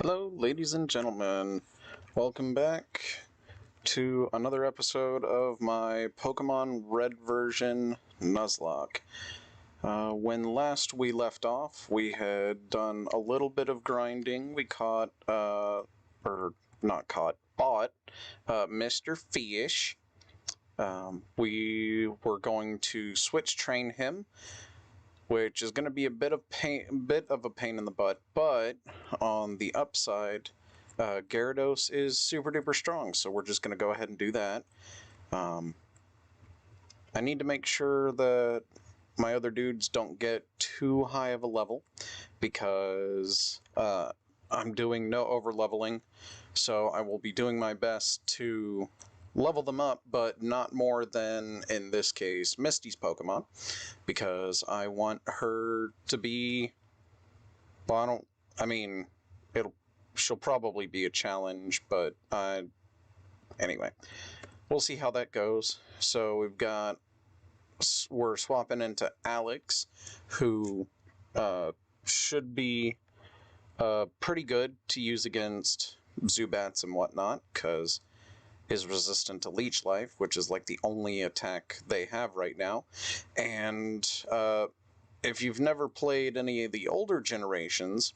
Hello, ladies and gentlemen. Welcome back to another episode of my Pokemon Red version Nuzlocke. When last we left off, we had done a little bit of grinding. We caught, bought Mr. Fish. We were going to switch train him, which is going to be a bit of a pain in the butt, but on the upside, Gyarados is super duper strong, so we're just going to go ahead and do that. I need to make sure that my other dudes don't get too high of a level, because I'm doing no over leveling, so I will be doing my best to level them up, but not more than, in this case, Misty's Pokemon, because I want her to be, well, she'll probably be a challenge, but anyway, we'll see how that goes. So we're swapping into Alex, who should be pretty good to use against Zubats and whatnot, because is resistant to Leech Life, which is like the only attack they have right now. And if you've never played any of the older generations,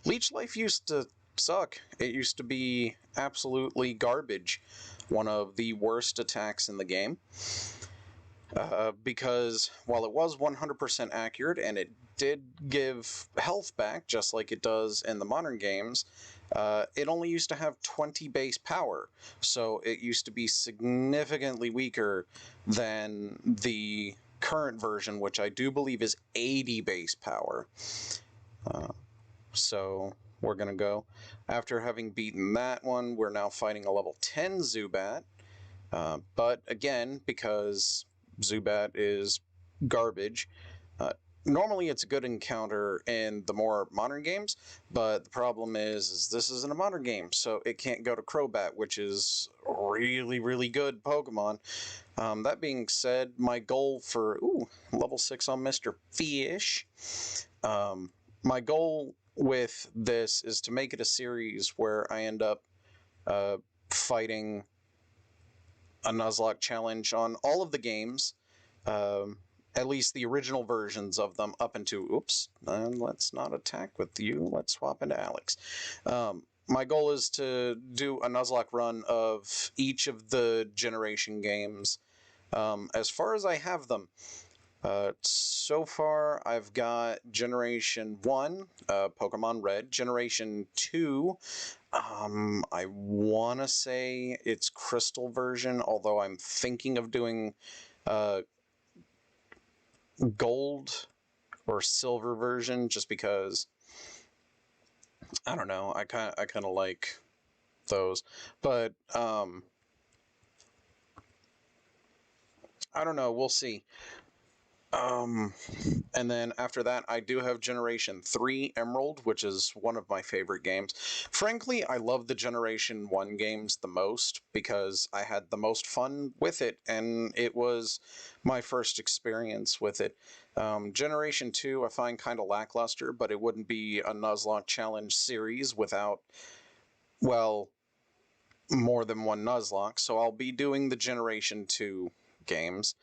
Leech Life used to suck. It used to be absolutely garbage. One of the worst attacks in the game. Because while it was 100% accurate and it did give health back, just like it does in the modern games, it only used to have 20 base power, so it used to be significantly weaker than the current version, which I do believe is 80 base power. So we're going to go. After having beaten that one, we're now fighting a level 10 Zubat, but again, because Zubat is garbage, normally it's a good encounter in the more modern games, but the problem is this isn't a modern game, so it can't go to Crobat, which is really, really good Pokemon. That being said, my goal for level 6 on Mr. Fish, my goal with this is to make it a series where I end up fighting a Nuzlocke challenge on all of the games, at least the original versions of them, up into, let's not attack with you, let's swap into Alex. My goal is to do a Nuzlocke run of each of the generation games, as far as I have them. So far, I've got Generation 1, Pokemon Red. Generation 2, I want to say it's Crystal version, although I'm thinking of doing Gold or Silver version, just because, I don't know, I kind of like those. But, I don't know, we'll see. And then after that, I do have Generation 3 Emerald, which is one of my favorite games. Frankly, I love the Generation 1 games the most because I had the most fun with it, and it was my first experience with it. Generation 2 I find kind of lackluster, but it wouldn't be a Nuzlocke challenge series without, well, more than one Nuzlocke, so I'll be doing the Generation 2 games.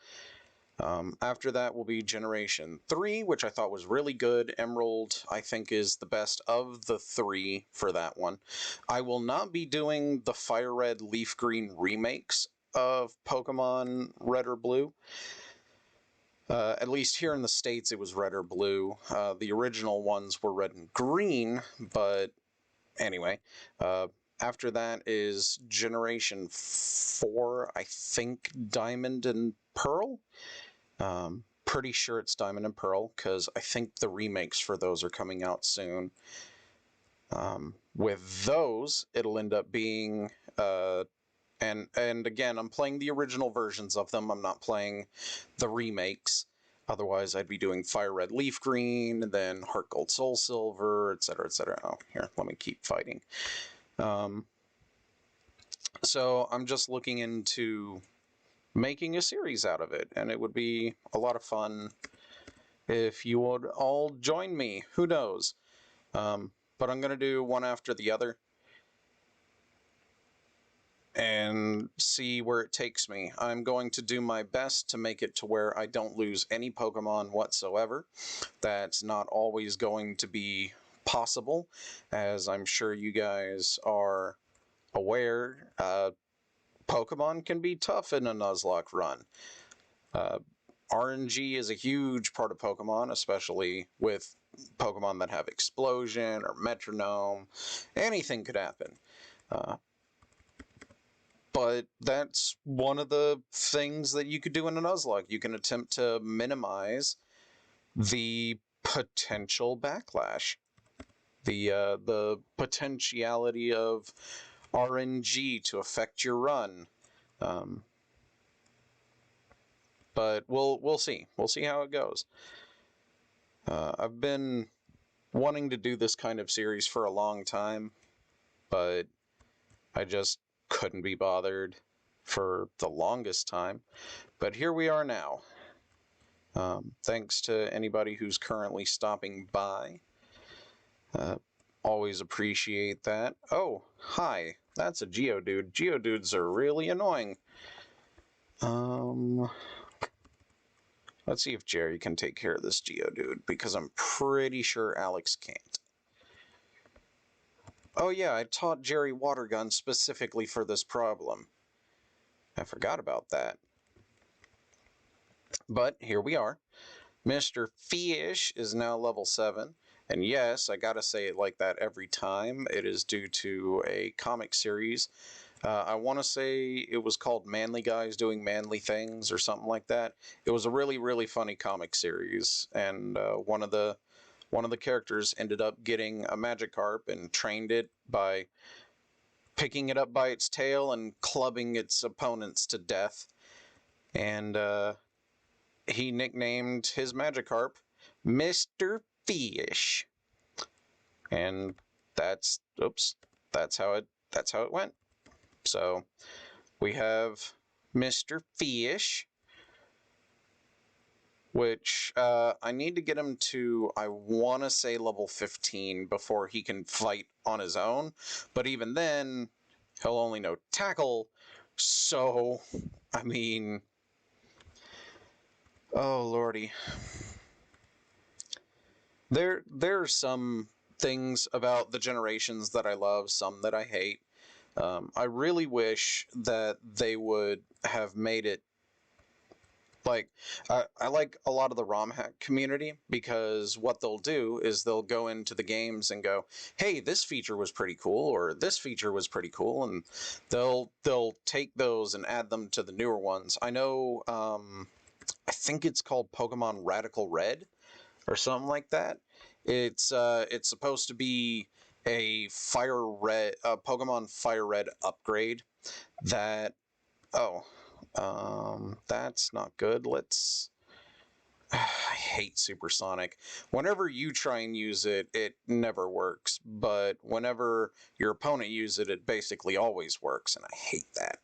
After that will be Generation 3, which I thought was really good. Emerald, I think, is the best of the three for that one. I will not be doing the Fire Red, Leaf Green remakes of Pokemon Red or Blue. At least here in the States, it was Red or Blue. The original ones were Red and Green, but anyway. After that is Generation 4, I think Diamond and Pearl? Pretty sure it's Diamond and Pearl, because I think the remakes for those are coming out soon. With those, it'll end up being, and again, I'm playing the original versions of them, I'm not playing the remakes. Otherwise, I'd be doing Fire Red, Leaf Green, and then Heart Gold, Soul Silver, etc., etc. Oh, here, let me keep fighting. So I'm just looking into making a series out of it, and it would be a lot of fun if you would all join me. Who knows? but I'm going to do one after the other and see where it takes me. I'm going to do my best to make it to where I don't lose any Pokemon whatsoever. That's not always going to be possible, as I'm sure you guys are aware. Pokemon can be tough in a Nuzlocke run. RNG is a huge part of Pokemon, especially with Pokemon that have Explosion or Metronome. Anything could happen. But that's one of the things that you could do in a Nuzlocke. You can attempt to minimize the potential backlash, the potentiality of RNG to affect your run. But we'll see. We'll see how it goes. I've been wanting to do this kind of series for a long time, but I just couldn't be bothered for the longest time. But here we are now. Thanks to anybody who's currently stopping by. Always appreciate that. Oh, hi. That's a Geodude. Geodudes are really annoying. Let's see if Jerry can take care of this Geodude, because I'm pretty sure Alex can't. Oh yeah, I taught Jerry Water Gun specifically for this problem. I forgot about that. But here we are. Mr. Fish is now level 7. And yes, I gotta say it like that every time. It is due to a comic series. I want to say it was called Manly Guys Doing Manly Things or something like that. It was a really, really funny comic series. And one of the characters ended up getting a Magikarp and trained it by picking it up by its tail and clubbing its opponents to death. And he nicknamed his Magikarp Mr. Fish. And that's how it went. So we have Mr. Fish, which I need to get him to, I want to say level 15 before he can fight on his own. But even then, he'll only know Tackle. So, I mean, oh lordy. There's some things about the generations that I love, some that I hate. I really wish that they would have made it like, I like a lot of the ROM hack community, because what they'll do is they'll go into the games and go, hey, this feature was pretty cool, or this feature was pretty cool, and they'll take those and add them to the newer ones. I know, I think it's called Pokemon Radical Red, or something like that. It's supposed to be a Pokemon Fire Red upgrade that, that's not good. I hate Supersonic. Whenever you try and use it, it never works. But whenever your opponent uses it, it basically always works, and I hate that.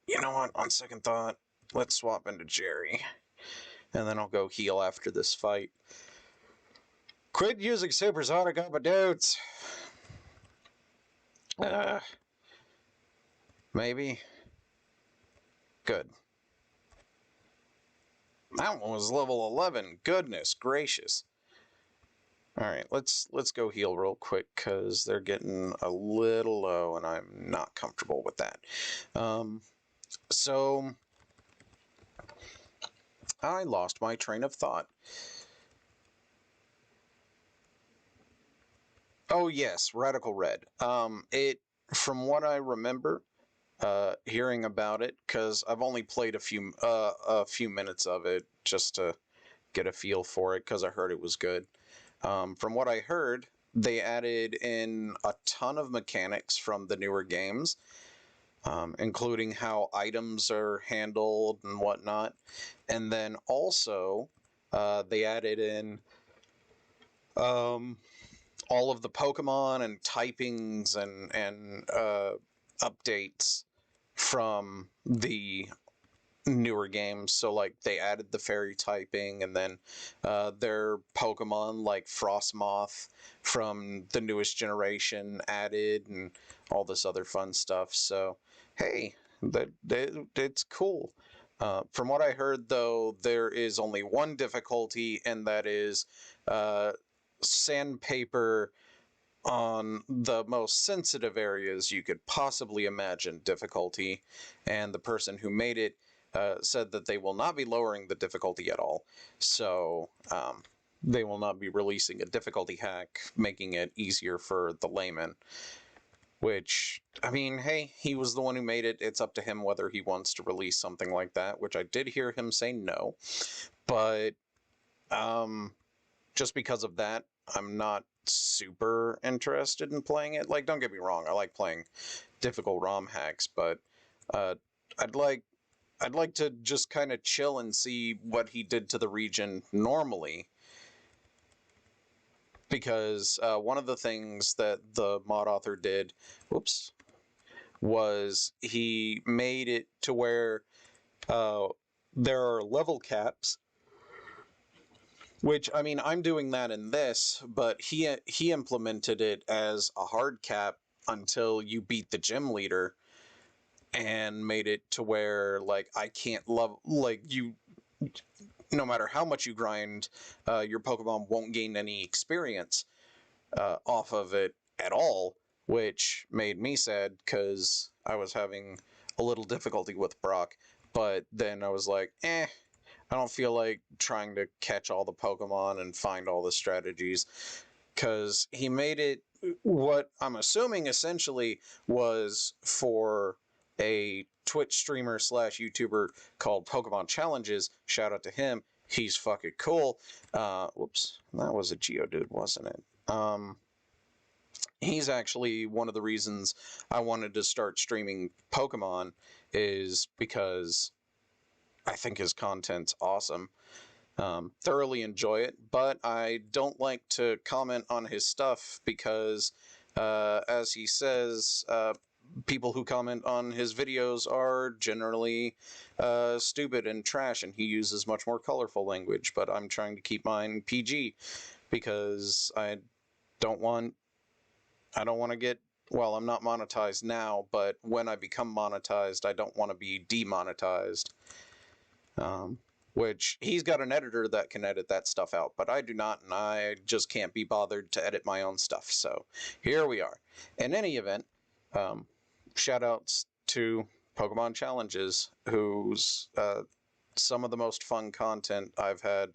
You know what? On second thought, let's swap into Jerry. And then I'll go heal after this fight. Quit using Supersonic on my dudes! Maybe. Good. That one was level 11. Goodness gracious. Alright, let's go heal real quick, because they're getting a little low, and I'm not comfortable with that. So, I lost my train of thought. Oh yes, Radical Red. From what I remember, hearing about it, because I've only played a few minutes of it just to get a feel for it, because I heard it was good. From what I heard, they added in a ton of mechanics from the newer games, including how items are handled and whatnot. And then also, they added in all of the Pokemon and typings and updates from the newer games. So like they added the fairy typing, and then their Pokemon like Frostmoth from the newest generation added, and all this other fun stuff. So hey, it's cool. From what I heard, though, there is only one difficulty, and that is sandpaper on the most sensitive areas you could possibly imagine difficulty, and the person who made it said that they will not be lowering the difficulty at all. So they will not be releasing a difficulty hack, making it easier for the layman. Which, I mean, hey, he was the one who made it. It's up to him whether he wants to release something like that, which I did hear him say no. But just because of that, I'm not super interested in playing it. Like, don't get me wrong, I like playing difficult ROM hacks, but I'd like to just kind of chill and see what he did to the region normally. Because one of the things that the mod author did, was he made it to where there are level caps. Which, I mean, I'm doing that in this, but he implemented it as a hard cap until you beat the gym leader, and made it to where, like, I can't love, like, you, no matter how much you grind, your Pokemon won't gain any experience off of it at all, which made me sad, because I was having a little difficulty with Brock, but then I was like, I don't feel like trying to catch all the Pokemon and find all the strategies, because he made it what I'm assuming essentially was for a Twitch streamer slash YouTuber called Pokemon Challenges. Shout out to him. He's fucking cool. That was a Geodude, wasn't it? He's actually one of the reasons I wanted to start streaming Pokemon, is because I think his content's awesome. Thoroughly enjoy it, but I don't like to comment on his stuff because, as he says, people who comment on his videos are generally stupid and trash, and he uses much more colorful language, but I'm trying to keep mine PG because I don't want to get, well, I'm not monetized now, but when I become monetized, I don't want to be demonetized. Which he's got an editor that can edit that stuff out, but I do not, and I just can't be bothered to edit my own stuff. So here we are. In any event, shout outs to Pokemon Challenges, who's some of the most fun content I've had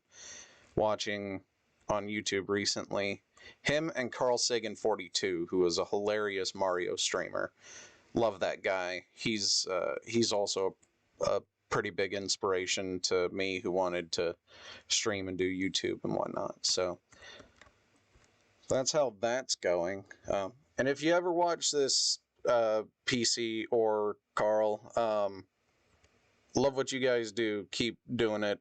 watching on YouTube recently. Him and Carl Sagan42, who is a hilarious Mario streamer. Love that guy. He's also a pretty big inspiration to me, who wanted to stream and do YouTube and whatnot. So that's how that's going. And if you ever watch this, PC or Carl, love what you guys do. Keep doing it.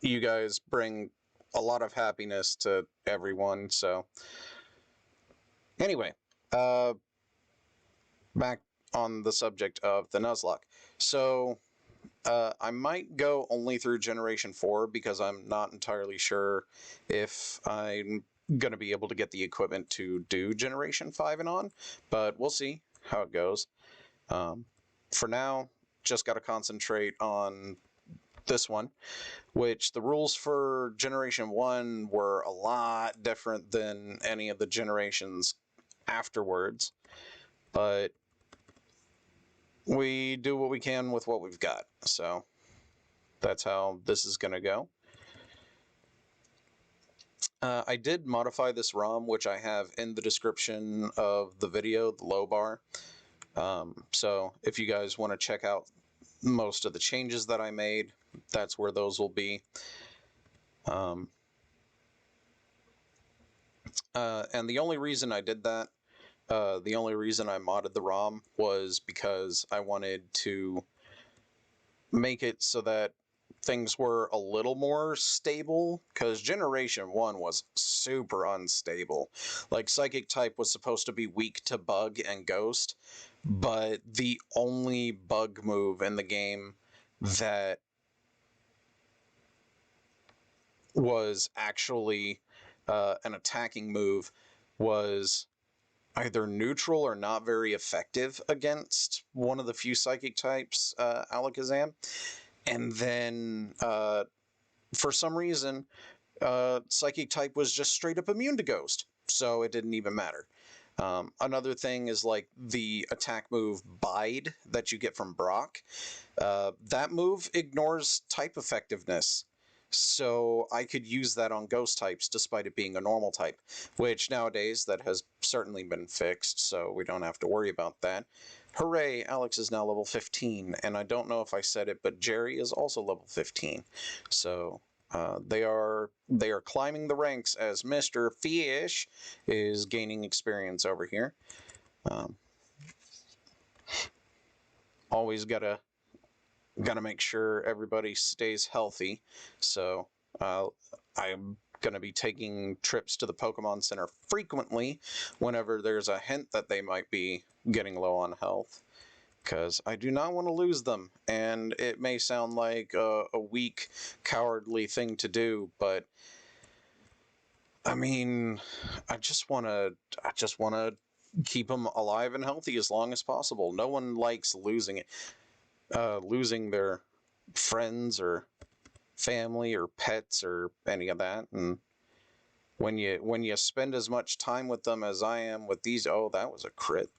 You guys bring a lot of happiness to everyone. So anyway, back on the subject of the Nuzlock. So I might go only through Generation 4 because I'm not entirely sure if I'm going to be able to get the equipment to do Generation 5 and on, but we'll see how it goes. For now, just got to concentrate on this one, which the rules for Generation 1 were a lot different than any of the generations afterwards, but we do what we can with what we've got, so that's how this is going to go. I did modify this ROM, which I have in the description of the video, the low bar. So if you guys want to check out most of the changes that I made, that's where those will be. And the only reason I did that, the only reason I modded the ROM was because I wanted to make it so that things were a little more stable, because Generation 1 was super unstable. Like, Psychic type was supposed to be weak to Bug and Ghost, but the only Bug move in the game that was actually an attacking move was either neutral or not very effective against one of the few psychic types, Alakazam. And then, for some reason, psychic type was just straight up immune to Ghost, so it didn't even matter. Another thing is like the attack move Bide that you get from Brock. That move ignores type effectiveness. So I could use that on ghost types despite it being a normal type, which nowadays that has certainly been fixed, so we don't have to worry about that. Hooray, Alex is now level 15, and I don't know if I said it, but Jerry is also level 15. So they are climbing the ranks as Mr. Fish is gaining experience over here. Always gotta make sure everybody stays healthy. So I'm gonna be taking trips to the Pokemon Center frequently whenever there's a hint that they might be getting low on health, because I do not want to lose them. And it may sound like a weak, cowardly thing to do, but I mean, I just want to keep them alive and healthy as long as possible. No one likes losing their friends or family or pets or any of that. And when you spend as much time with them as I am with these, oh, that was a crit.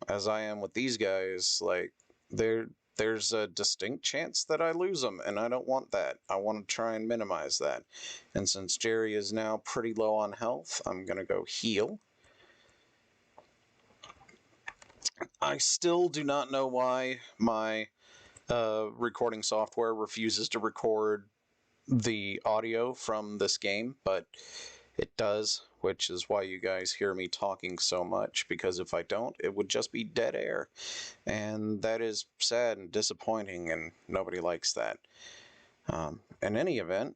As I am with these guys, like there's a distinct chance that I lose them, and I don't want that. I want to try and minimize that. And since Jerry is now pretty low on health, I'm gonna go heal. I still do not know why my recording software refuses to record the audio from this game, but it does, which is why you guys hear me talking so much, because if I don't, it would just be dead air, and that is sad and disappointing, and nobody likes that. In any event,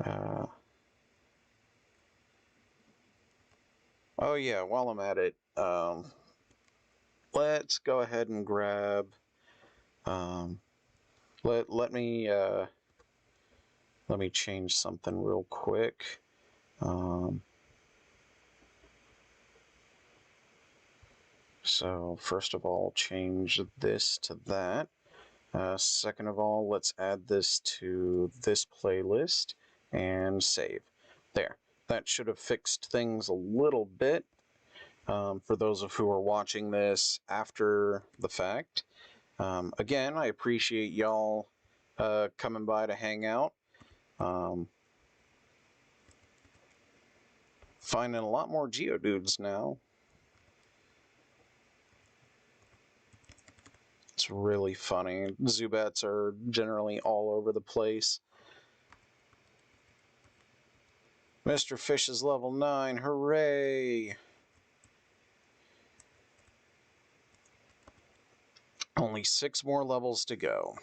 oh yeah, while I'm at it, let's go ahead and grab, let me change something real quick. So first of all, change this to that. Second of all, let's add this to this playlist and save. There. That should have fixed things a little bit for those of who are watching this after the fact. Again, I appreciate y'all coming by to hang out. Finding a lot more Geodudes now. It's really funny. Zubats are generally all over the place. Mr. Fish is level 9. Hooray! Only 6 more levels to go.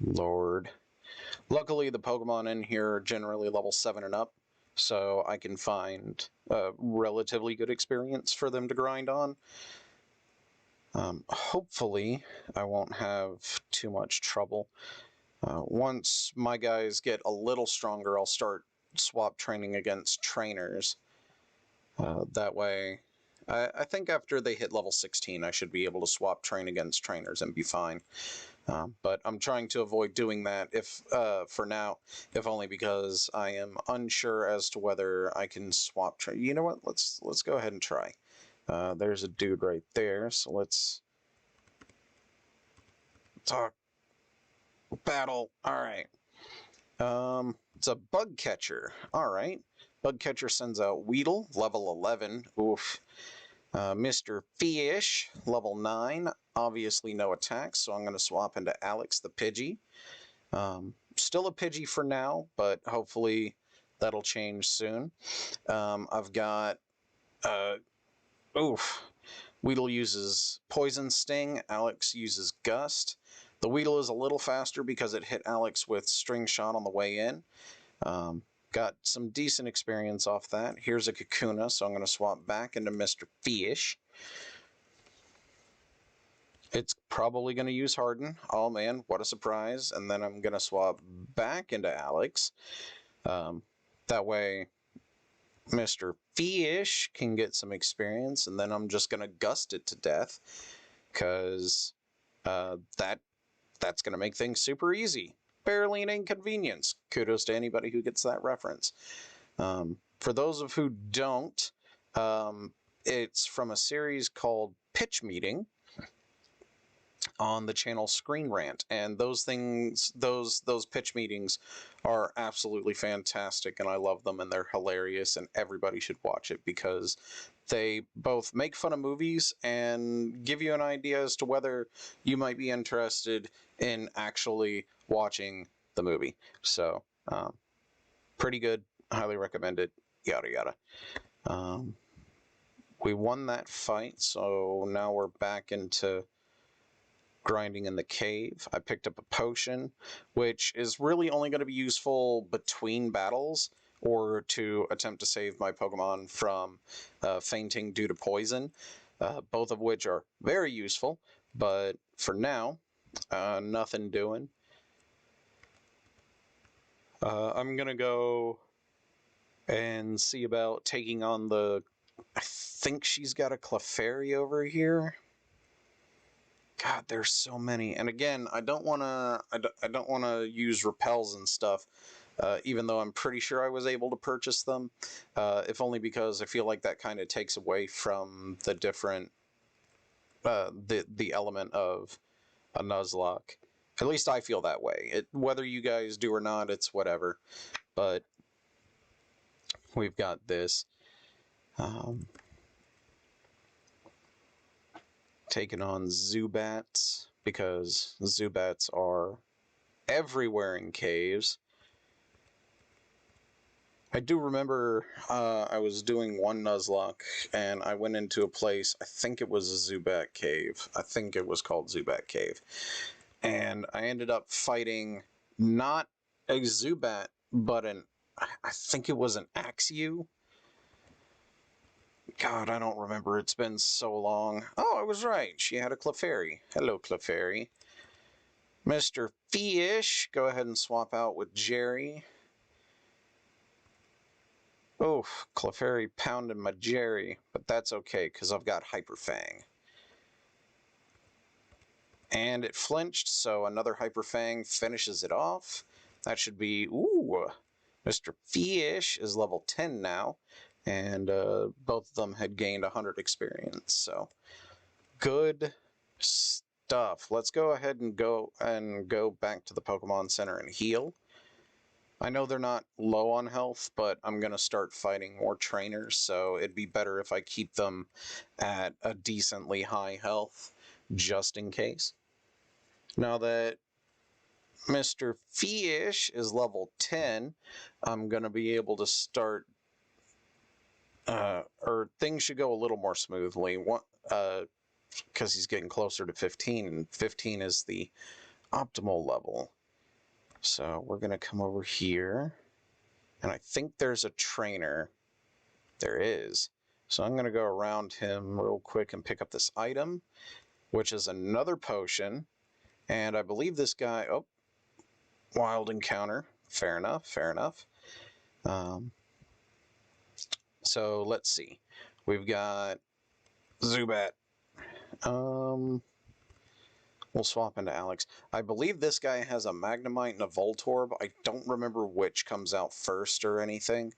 Lord. Luckily, the Pokemon in here are generally level 7 and up, so I can find a relatively good experience for them to grind on. Hopefully, I won't have too much trouble. Once my guys get a little stronger, I'll start swap training against trainers. That way, I think after they hit level 16, I should be able to swap train against trainers and be fine. But I'm trying to avoid doing that for now, if only because I am unsure as to whether I can swap train. You know what? Let's go ahead and try. There's a dude right there, so let's talk battle. All right. It's a bug catcher. All right. Bug catcher sends out Weedle, level 11. Oof. Mr. Fish, level 9. Obviously no attacks, so I'm going to swap into Alex the Pidgey. Still a Pidgey for now, but hopefully that'll change soon. I've got... Weedle uses Poison Sting. Alex uses Gust. The Weedle is a little faster because it hit Alex with String Shot on the way in. Got some decent experience off that. Here's a Kakuna, so I'm going to swap back into Mr. Fish. It's probably going to use Harden. Oh man, what a surprise. And then I'm going to swap back into Alex. That way Mr. Fish can get some experience, and then I'm just going to gust it to death, because that's going to make things super easy. Barely an inconvenience. Kudos to anybody who gets that reference. For those of who don't, it's from a series called Pitch Meeting on the channel Screen Rant, and those pitch meetings are absolutely fantastic, and I love them, and they're hilarious, and everybody should watch it, because they both make fun of movies and give you an idea as to whether you might be interested in actually watching the movie. So, pretty good. Highly recommend it. Yada yada. We won that fight, so now we're back into grinding in the cave. I picked up a potion, which is really only going to be useful between battles, or to attempt to save my Pokemon from fainting due to poison, both of which are very useful, but for now, nothing doing. I'm going to go and see about taking on the... I think she's got a Clefairy over here. God, there's so many. And again, I don't want to use repels and stuff, even though I'm pretty sure I was able to purchase them, if only because I feel like that kind of takes away from the different the element of a Nuzlocke. At least I feel that way. Whether you guys do or not, it's whatever. But we've got this. Taking on Zubats, because Zubats are everywhere in caves. I do remember I was doing one Nuzlocke, and I went into a place, I think it was a Zubat Cave. I think it was called Zubat Cave. And I ended up fighting not a Zubat, but I think it was an Axew. God, I don't remember. It's been so long. Oh, I was right. She had a Clefairy. Hello, Clefairy. Mr. Fish, go ahead and swap out with Jerry. Oh, Clefairy pounded my Jerry, but that's okay, because I've got Hyper Fang. And it flinched, so another Hyper Fang finishes it off. That should be... Ooh! Mr. Fish is level 10 now, and both of them had gained 100 experience, so good stuff. Let's go ahead and go back to the Pokemon Center and heal. I know they're not low on health, but I'm going to start fighting more trainers, so it'd be better if I keep them at a decently high health, just in case. Now that Mr. Fish is level 10, I'm going to be able to start... or things should go a little more smoothly, because he's getting closer to 15, and 15 is the optimal level. So we're going to come over here, and I think there's a trainer. There is. So I'm going to go around him real quick and pick up this item, which is another potion, and I believe this guy... Oh, wild encounter. Fair enough, fair enough. So let's see. We've got Zubat. We'll swap into Alex. I believe this guy has a Magnemite and a Voltorb. I don't remember which comes out first or anything.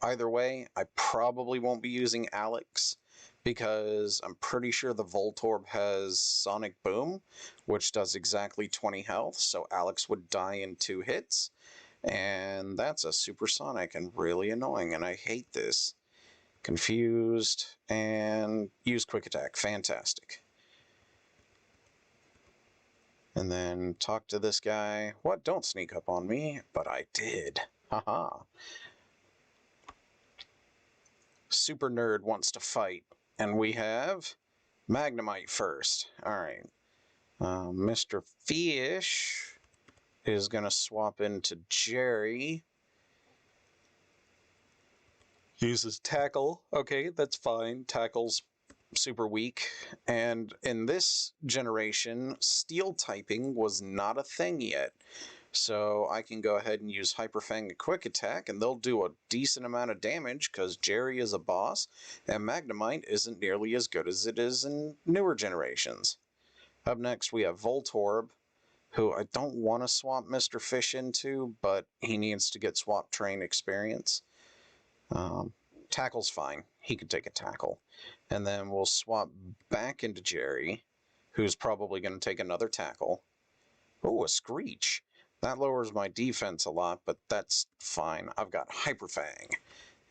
Either way, I probably won't be using Alex, because I'm pretty sure the Voltorb has Sonic Boom, which does exactly 20 health, so Alex would die in 2 hits. And that's a supersonic and really annoying, and I hate this. Confused, and use Quick Attack. Fantastic. And then talk to this guy. What? Don't sneak up on me. But I did. Haha. Super Nerd wants to fight. And we have Magnemite first. Alright. Mr. Fish is going to swap into Jerry. Uses Tackle. Okay, that's fine. Tackle's super weak. And in this generation, steel typing was not a thing yet. So I can go ahead and use Hyper Fang and Quick Attack, and they'll do a decent amount of damage because Jerry is a boss, and Magnemite isn't nearly as good as it is in newer generations. Up next, we have Voltorb, who I don't want to swap Mr. Fish into, but he needs to get swap train experience. Tackle's fine. He could take a tackle. And then we'll swap back into Jerry, who's probably going to take another tackle. Oh, a Screech. That lowers my defense a lot, but that's fine. I've got Hyper Fang,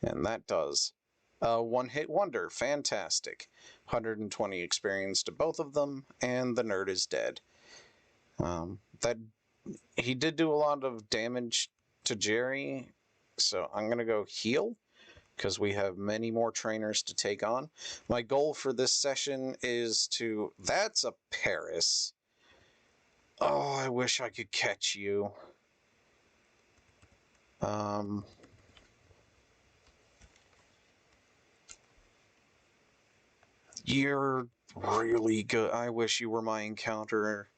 and that does a one-hit wonder. Fantastic. 120 experience to both of them, and the nerd is dead. That he did do a lot of damage to Jerry, so I'm going to go heal, because we have many more trainers to take on. My goal for this session is to... That's a Paris. Oh, I wish I could catch you. You're really good. I wish you were my encounter.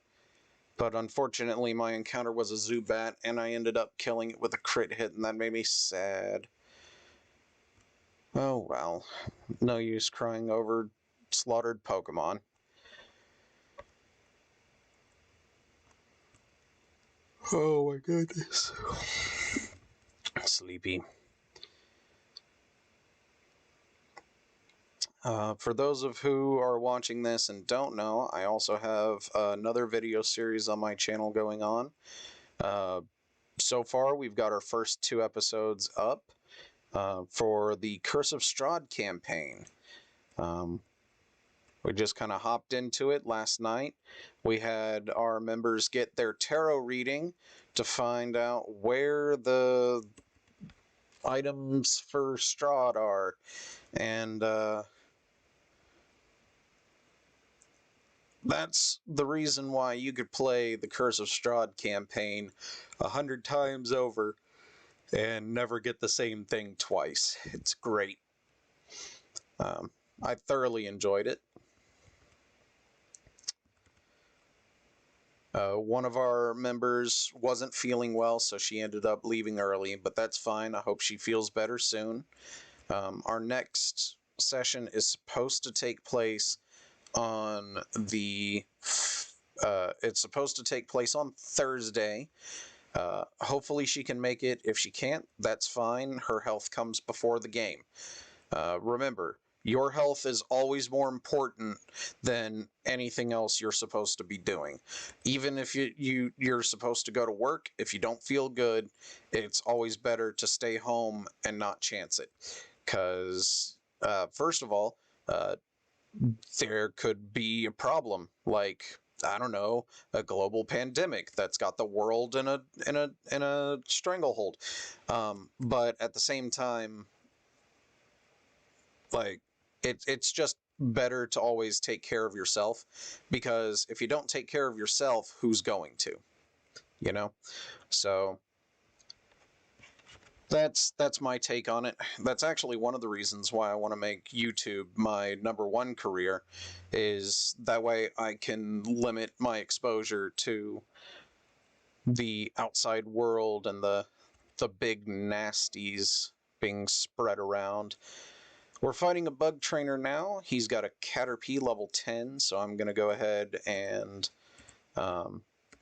But unfortunately, my encounter was a Zubat, and I ended up killing it with a crit hit, and that made me sad. Oh well. No use crying over slaughtered Pokemon. Oh my goodness. Sleepy. For those of who are watching this and don't know, I also have another video series on my channel going on. So far, we've got our first 2 episodes up for the Curse of Strahd campaign. We just kind of hopped into it last night. We had our members get their tarot reading to find out where the items for Strahd are. And that's the reason why you could play the Curse of Strahd campaign 100 times over and never get the same thing twice. It's great. I thoroughly enjoyed it. One of our members wasn't feeling well, so she ended up leaving early, but that's fine. I hope she feels better soon. Our next session is supposed to take place on the... it's supposed to take place on Thursday. Hopefully she can make it. If she can't, that's fine. Her health comes before the game. Remember, your health is always more important than anything else you're supposed to be doing. Even if you're supposed to go to work, if you don't feel good, it's always better to stay home and not chance it. Because, first of all, there could be a problem, like, I don't know, a global pandemic that's got the world in a stranglehold. But at the same time, like, it's just better to always take care of yourself, because if you don't take care of yourself, who's going to? You know? So that's my take on it. That's actually one of the reasons why I want to make YouTube my #1 career, is that way I can limit my exposure to the outside world and the big nasties being spread around. We're fighting a bug trainer now. He's got a Caterpie level 10, so I'm going to go ahead and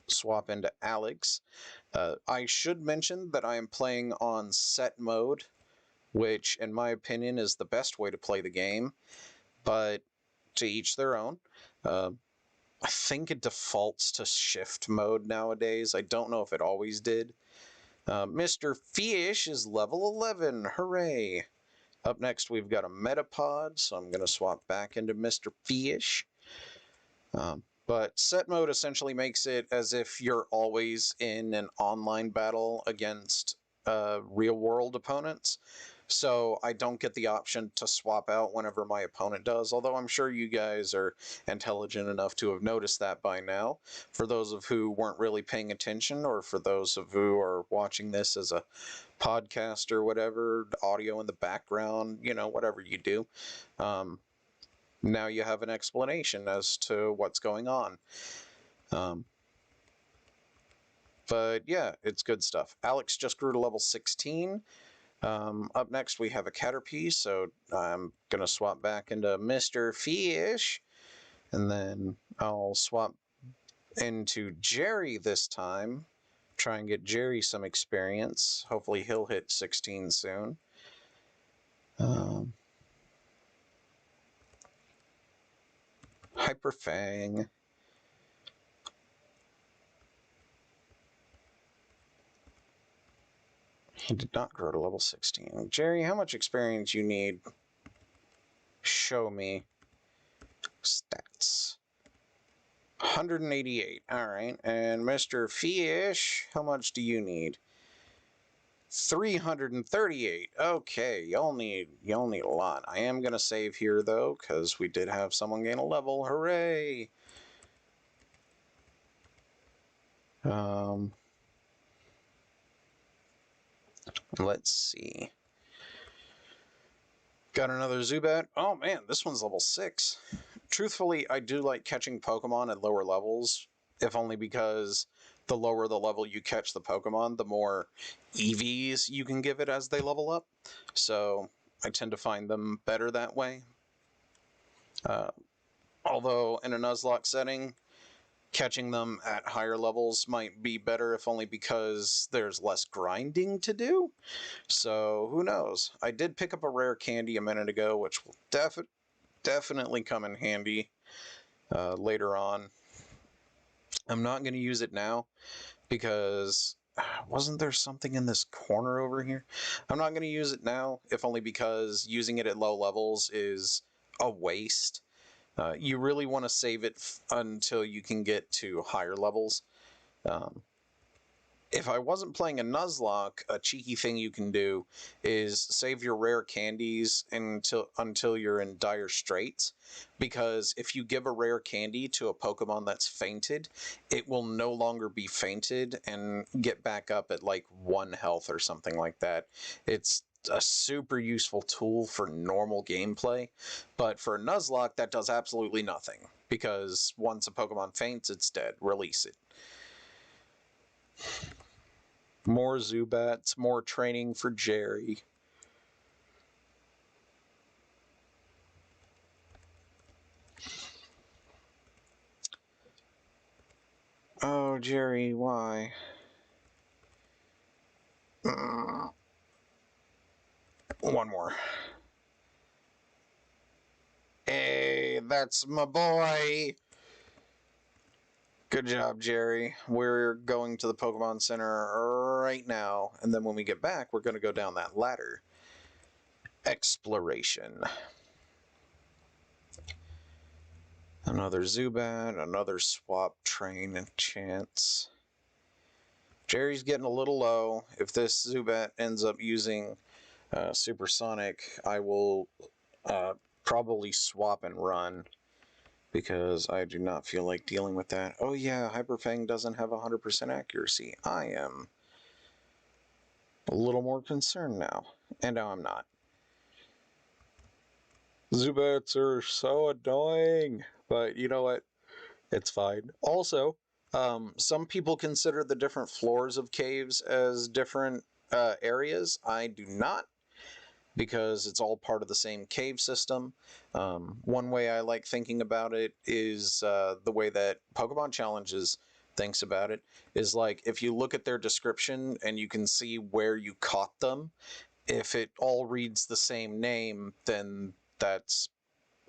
swap into Alex. I should mention that I am playing on set mode, which, in my opinion, is the best way to play the game, but to each their own. I think it defaults to shift mode nowadays. I don't know if it always did. Mr. Fish is level 11. Hooray! Up next, we've got a Metapod, so I'm going to swap back into Mr. Fish. But set mode essentially makes it as if you're always in an online battle against real-world opponents. So I don't get the option to swap out whenever my opponent does, although I'm sure you guys are intelligent enough to have noticed that by now. For those of who weren't really paying attention, or for those of who are watching this as a podcast or whatever, audio in the background, you know, whatever you do. now you have an explanation as to what's going on. But yeah, it's good stuff. Alex just grew to level 16. Up next, we have a Caterpie, so I'm going to swap back into Mr. Fish, and then I'll swap into Jerry this time. Try and get Jerry some experience. Hopefully he'll hit 16 soon. Hyper Fang. He did not grow to level 16. Jerry, how much experience you need? Show me. Stats. 188. Alright. And Mr. Fish, how much do you need? 338. Okay, y'all need a lot. I am gonna save here though, because we did have someone gain a level. Hooray! Let's see. Got another Zubat. Oh man, this one's level 6. Truthfully, I do like catching Pokemon at lower levels, if only because the lower the level you catch the Pokemon, the more EVs you can give it as they level up. So I tend to find them better that way. Although in a Nuzlocke setting, catching them at higher levels might be better, if only because there's less grinding to do. So who knows? I did pick up a rare candy a minute ago, which will definitely come in handy later on. I'm not going to use it now because wasn't there something in this corner over here? I'm not going to use it now, if only because using it at low levels is a waste. You really want to save it until you can get to higher levels. If I wasn't playing a Nuzlocke, a cheeky thing you can do is save your rare candies until you're in dire straits. Because if you give a rare candy to a Pokemon that's fainted, it will no longer be fainted and get back up at like 1 health or something like that. It's a super useful tool for normal gameplay, but for a Nuzlocke that does absolutely nothing. Because once a Pokemon faints, it's dead. Release it. More Zubats, more training for Jerry. Oh, Jerry, why? One more. Hey, that's my boy! Good job, Jerry. We're going to the Pokemon Center right now, and then when we get back, we're going to go down that ladder. Exploration. Another Zubat, another swap train chance. Jerry's getting a little low. If this Zubat ends up using Supersonic, I will probably swap and run, because I do not feel like dealing with that. Oh yeah, Hyper Fang doesn't have 100% accuracy. I am a little more concerned now. And now I'm not. Zubats are so annoying. But you know what? It's fine. Also, some people consider the different floors of caves as different areas. I do not, because it's all part of the same cave system. One way I like thinking about it is the way that Pokemon Challenges thinks about it is like, if you look at their description and you can see where you caught them, if it all reads the same name, then that's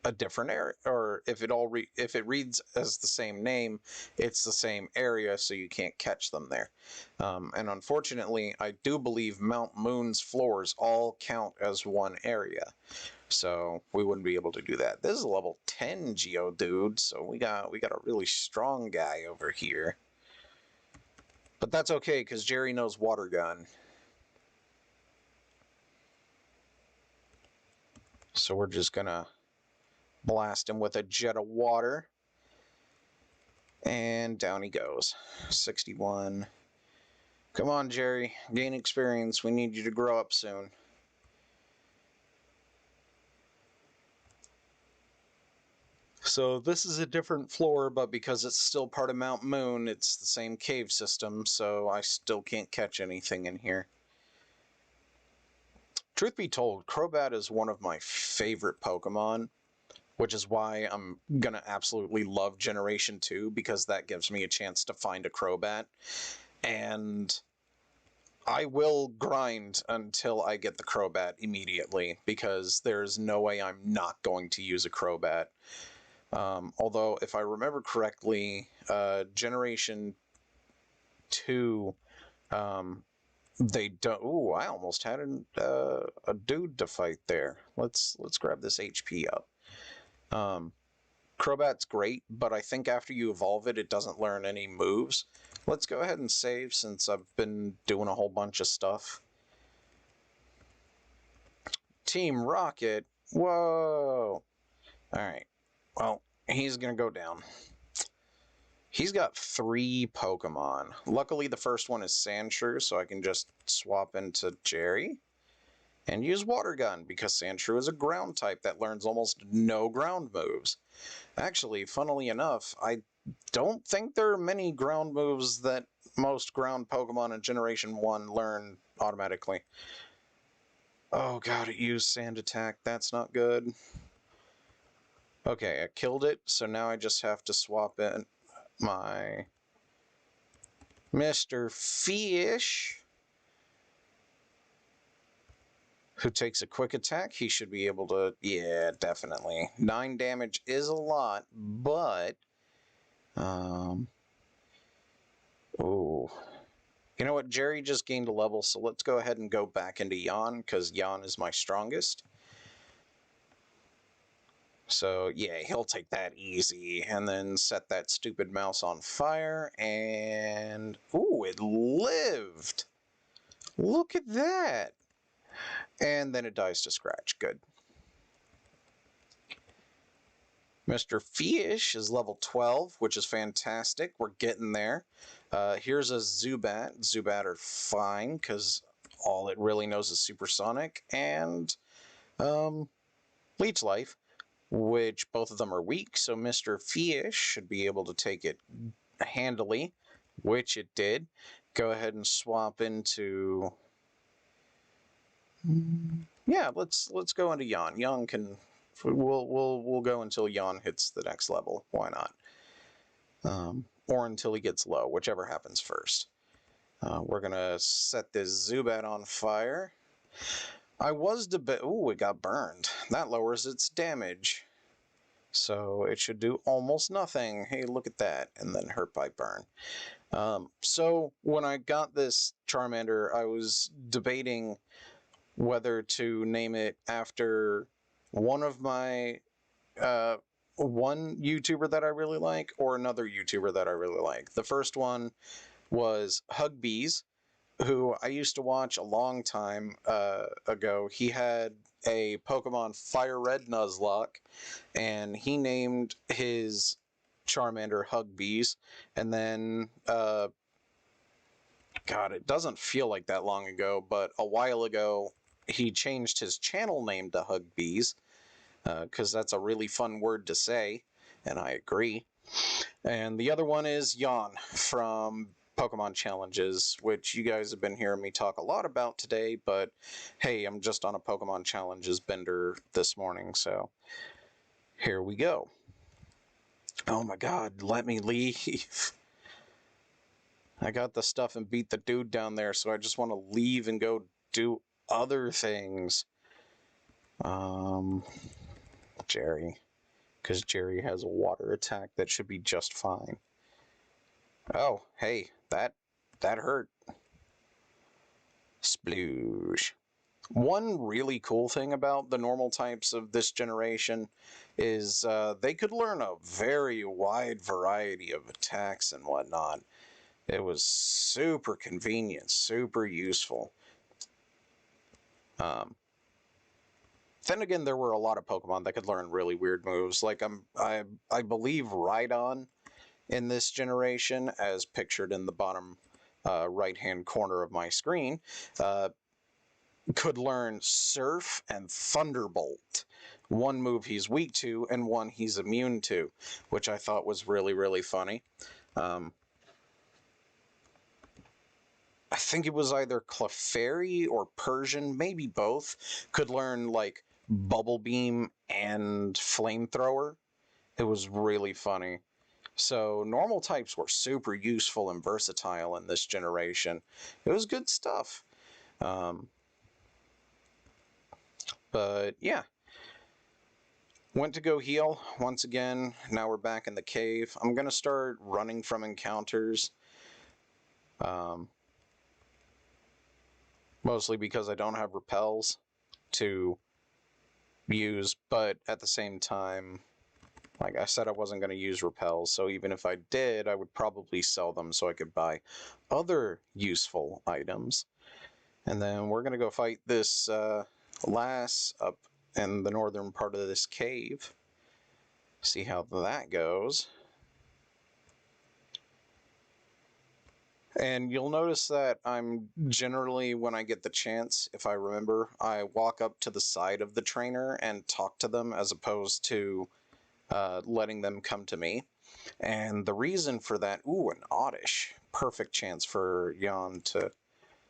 a different area. Or if it reads as the same name, it's the same area, so you can't catch them there. And unfortunately, I do believe Mount Moon's floors all count as one area, so we wouldn't be able to do that. This is a level 10 Geodude, so we got a really strong guy over here. But that's okay, because Jerry knows Water Gun. So we're just gonna blast him with a jet of water. And down he goes. 61. Come on, Jerry. Gain experience. We need you to grow up soon. So this is a different floor, but because it's still part of Mount Moon, it's the same cave system, so I still can't catch anything in here. Truth be told, Crobat is one of my favorite Pokemon, which is why I'm gonna absolutely love Generation 2, because that gives me a chance to find a Crobat. And I will grind until I get the Crobat immediately, because there's no way I'm not going to use a Crobat. Although, if I remember correctly, Generation 2, they don't... Ooh, I almost had a dude to fight there. Let's grab this HP up. Crobat's great, but I think after you evolve it, it doesn't learn any moves. Let's go ahead and save, since I've been doing a whole bunch of stuff. Team Rocket? Whoa! Alright, well, he's gonna go down. He's got 3 Pokemon. Luckily, the first one is Sandshrew, so I can just swap into Jerry and use Water Gun, because Sandshrew is a ground type that learns almost no ground moves. Actually, funnily enough, I don't think there are many ground moves that most ground Pokemon in Generation 1 learn automatically. Oh god, it used Sand Attack. That's not good. Okay, I killed it, so now I just have to swap in my Mr. Fish, who takes a quick attack. He should be able to... Yeah, definitely. 9 damage is a lot, but... Oh. You know what? Jerry just gained a level, so let's go ahead and go back into Yawn, because Yawn is my strongest. So, yeah, he'll take that easy, and then set that stupid mouse on fire, and... Ooh, it lived! Look at that! And then it dies to scratch. Good. Mr. Fish is level 12, which is fantastic. We're getting there. Here's a Zubat. Zubat are fine, because all it really knows is Supersonic, and Leech Life, which both of them are weak, so Mr. Fish should be able to take it handily, which it did. Go ahead and swap into... Yeah, let's go into Yawn. Yawn can... We'll go until Yawn hits the next level. Why not? Or until he gets low, whichever happens first. We're gonna set this Zubat on fire. I was ooh, it got burned. That lowers its damage. So it should do almost nothing. Hey, look at that. And then hurt by burn. So when I got this Charmander, I was debating whether to name it after one of my one YouTuber that I really like, or another YouTuber that I really like. The first one was Hugbees, who I used to watch a long time ago. He had a Pokemon Fire Red Nuzlock, and he named his Charmander Hugbees, and then God, it doesn't feel like that long ago, but a while ago he changed his channel name to Hugbees, because that's a really fun word to say, and I agree. And the other one is Yawn from Pokemon Challenges, which you guys have been hearing me talk a lot about today, but hey, I'm just on a Pokemon Challenges bender this morning, so here we go. Oh my god, let me leave. I got the stuff and beat the dude down there, so I just want to leave and go do other things. Jerry. Because Jerry has a water attack that should be just fine. Oh, hey, that hurt. Sploosh. One really cool thing about the normal types of this generation is they could learn a very wide variety of attacks and whatnot. It was super convenient, super useful. Then again, there were a lot of Pokemon that could learn really weird moves. Like I believe Rhydon in this generation, as pictured in the bottom right-hand corner of my screen, could learn Surf and Thunderbolt, one move he's weak to and one he's immune to, which I thought was really, really funny. I think it was either Clefairy or Persian, maybe both, could learn, like, Bubble Beam and Flamethrower. It was really funny. So normal types were super useful and versatile in this generation. It was good stuff. But yeah. Went to go heal once again. Now we're back in the cave. I'm going to start running from encounters. Mostly because I don't have repels to use, but at the same time, like I said, I wasn't going to use repels, so even if I did, I would probably sell them so I could buy other useful items. And then we're going to go fight this lass up in the northern part of this cave. See how that goes. And you'll notice that I'm generally, when I get the chance, if I remember, I walk up to the side of the trainer and talk to them as opposed to letting them come to me. And the reason for that, ooh, an Oddish. Perfect chance for Jan to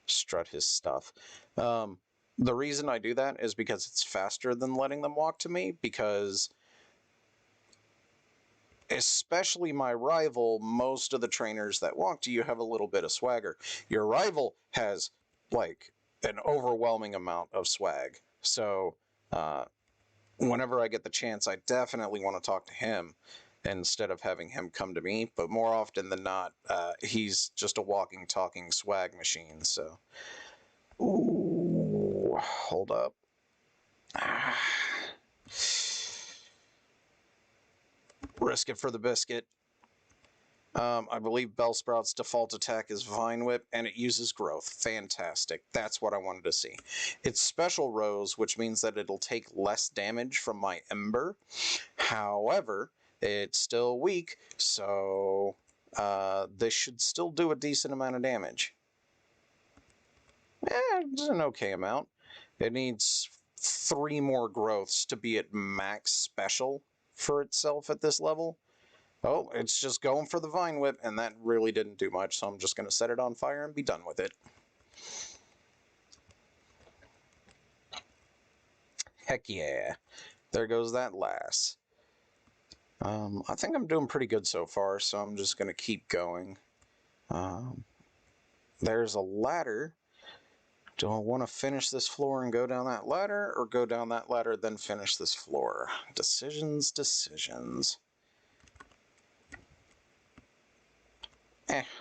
strut his stuff. The reason I do that is because it's faster than letting them walk to me, because especially my rival, most of the trainers that walk to you have a little bit of swagger. Your rival has, like, an overwhelming amount of swag. So, whenever I get the chance, I definitely want to talk to him instead of having him come to me. But more often than not, he's just a walking, talking swag machine. So, ooh, hold up. Risk it for the biscuit. I believe Bellsprout's default attack is Vine Whip, and it uses growth. Fantastic. That's what I wanted to see. It's Special Rose, which means that it'll take less damage from my Ember. However, it's still weak, so this should still do a decent amount of damage. It's an okay amount. It needs 3 more growths to be at max special for itself at this level. Oh, it's just going for the Vine Whip, and that really didn't do much, so I'm just going to set it on fire and be done with it. Heck yeah. There goes that lass. I think I'm doing pretty good so far, so I'm just going to keep going. There's a ladder. Do I want to finish this floor and go down that ladder, or go down that ladder then finish this floor? Decisions.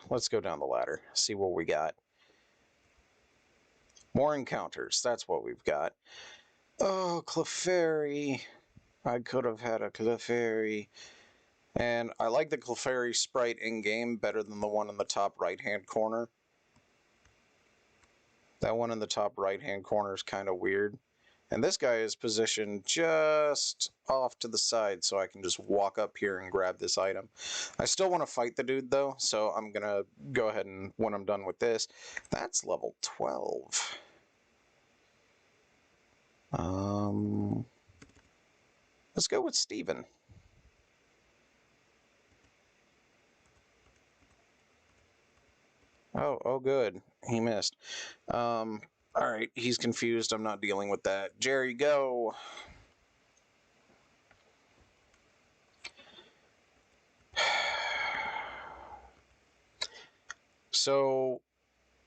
Let's go down the ladder, see what we got. More encounters, that's what we've got. Oh, Clefairy. I could have had a Clefairy. And I like the Clefairy sprite in-game better than the one in the top right-hand corner. That one in the top right-hand corner is kind of weird. And this guy is positioned just off to the side, so I can just walk up here and grab this item. I still want to fight the dude, though, so I'm going to go ahead and, when I'm done with this, that's level 12. Let's go with Steven. Oh, good. He missed. Alright, he's confused. I'm not dealing with that. Jerry, go! So,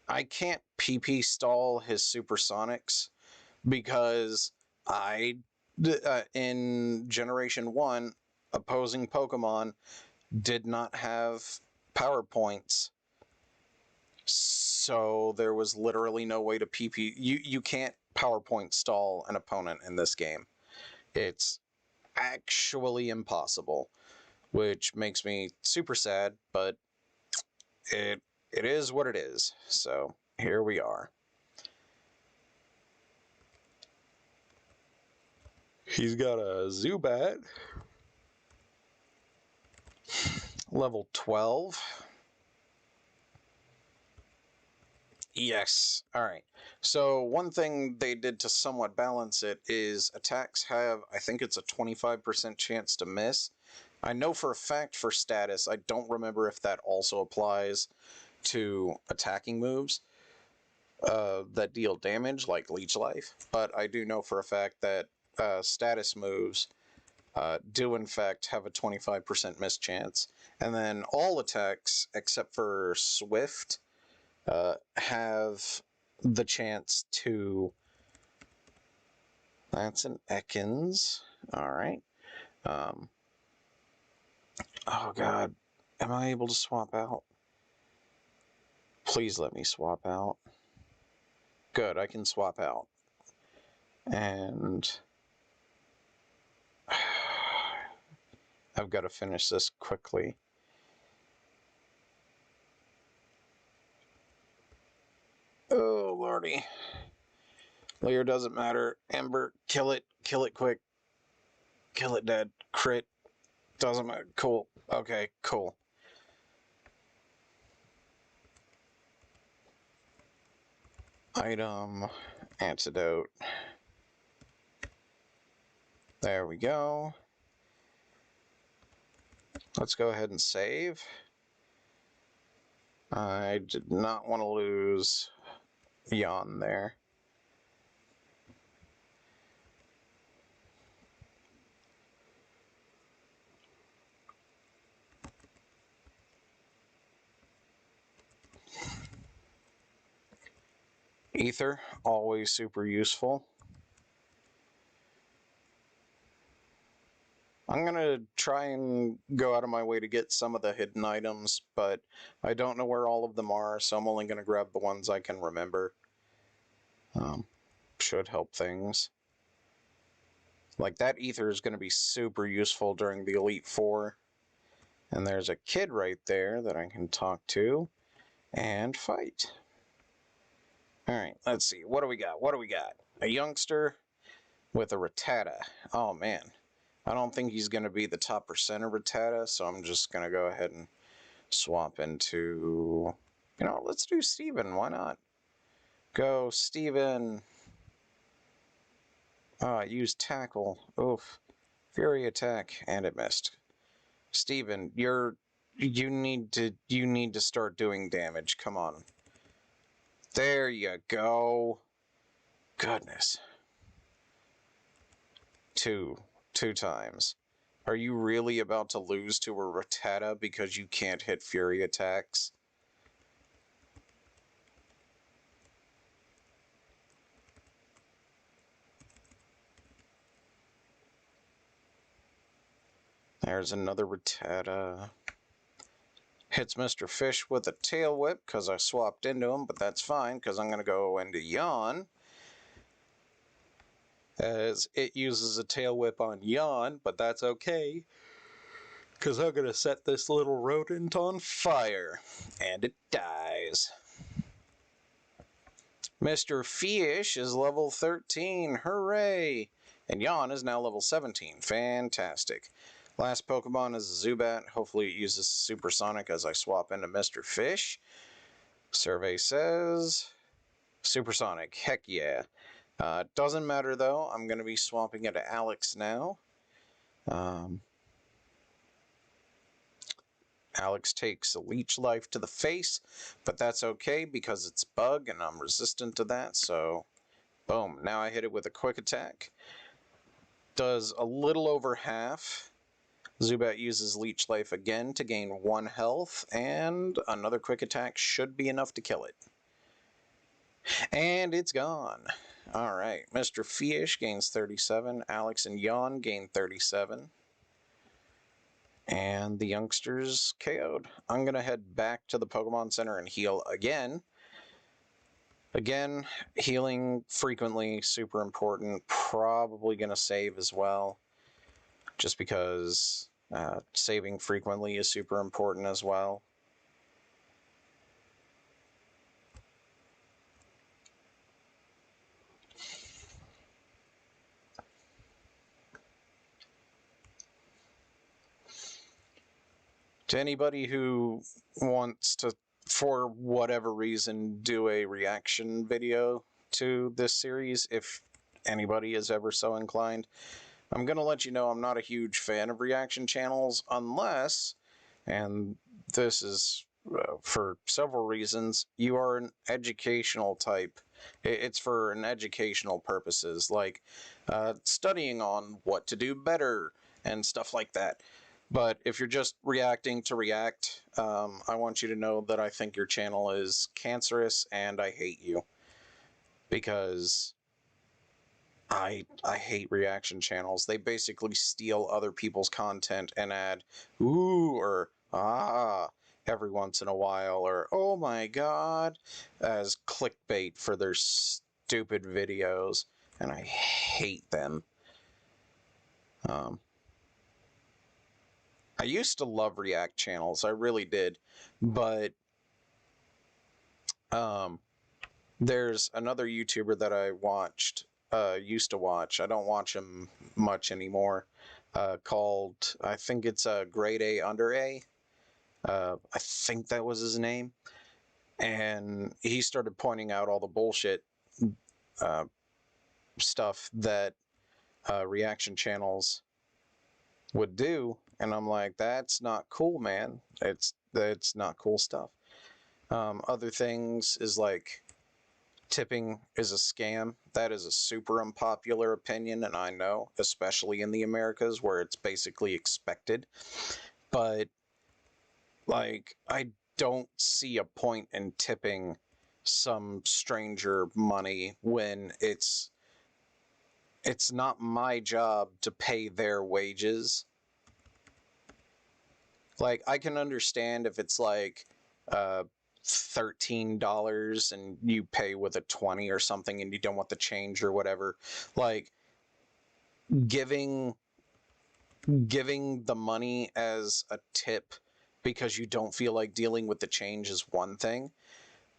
I can't PP stall his supersonics because in Generation 1, opposing Pokemon did not have power points. So there was literally no way to PP. You can't PowerPoint stall an opponent in this game. It's actually impossible, which makes me super sad, but it is what it is. So here we are. He's got a Zubat. Level 12. Yes. All right. So one thing they did to somewhat balance it is attacks have, I think it's a 25% chance to miss. I know for a fact for status, I don't remember if that also applies to attacking moves that deal damage, like Leech Life, but I do know for a fact that status moves do in fact have a 25% miss chance. And then all attacks, except for Swift, have the chance to... That's an Ekans. Alright. Oh god. Am I able to swap out? Please let me swap out. Good, I can swap out. And... I've got to finish this quickly. Oh, lordy. Leer doesn't matter. Ember, kill it quick. Kill it dead. Crit. Doesn't matter. Cool. Okay, cool. Item. Antidote. There we go. Let's go ahead and save. I did not want to lose Yawn there. Ether, always super useful. I'm going to try and go out of my way to get some of the hidden items, but I don't know where all of them are, so I'm only going to grab the ones I can remember. Should help things. Like, that Ether is going to be super useful during the Elite Four. And there's a kid right there that I can talk to and fight. Alright, let's see. What do we got? What do we got? A youngster with a Rattata. Oh, man. I don't think he's going to be the top percenter Rattata, so I'm just going to go ahead and swap into... You know, let's do Steven. Why not? Go, Steven. Use Tackle. Oof. Fury Attack, and it missed. Steven, you need to start doing damage. Come on. There you go. Goodness. Two times. Are you really about to lose to a Rattata because you can't hit Fury attacks? There's another Rattata. Hits Mr. Fish with a Tail Whip because I swapped into him, but that's fine because I'm going to go into Yawn. As it uses a Tail Whip on Yawn, but that's okay because I'm going to set this little rodent on fire. And it dies. Mr. Fish is level 13. Hooray! And Yawn is now level 17. Fantastic. Last Pokemon is Zubat. Hopefully it uses Supersonic as I swap into Mr. Fish. Survey says Supersonic. Heck yeah. Doesn't matter though. I'm going to be swapping into Alex now. Alex takes a Leech Life to the face, but that's okay because it's Bug and I'm resistant to that, so boom. Now I hit it with a Quick Attack. Does a little over half. Zubat uses Leech Life again to gain 1 health, and another Quick Attack should be enough to kill it. And it's gone. Alright, Mr. Fish gains 37, Alex and Yawn gain 37. And the youngsters KO'd. I'm going to head back to the Pokemon Center and heal again. Again, healing frequently, super important. Probably going to save as well. Just because saving frequently is super important as well. To anybody who wants to, for whatever reason, do a reaction video to this series if anybody is ever so inclined. I'm going to let you know I'm not a huge fan of reaction channels unless, and this is for several reasons, you are an educational type. It's for an educational purposes, like studying on what to do better and stuff like that. But if you're just reacting to react, I want you to know that I think your channel is cancerous and I hate you. Because I hate reaction channels. They basically steal other people's content and add ooh or ah every once in a while, or oh my god, as clickbait for their stupid videos, and I hate them. I used to love react channels, I really did, but there's another YouTuber that I used to watch. I don't watch him much anymore. Called, I think it's Grade A Under A. I think that was his name. And he started pointing out all the bullshit stuff that reaction channels would do, and I'm like, that's not cool, man. It's not cool stuff. Other things is like tipping is a scam. That is a super unpopular opinion, and I know, especially in the Americas where it's basically expected. But like, I don't see a point in tipping some stranger money when it's not my job to pay their wages. Like, I can understand if it's like $13 and you pay with a 20 or something and you don't want the change or whatever. Like, giving the money as a tip because you don't feel like dealing with the change is one thing,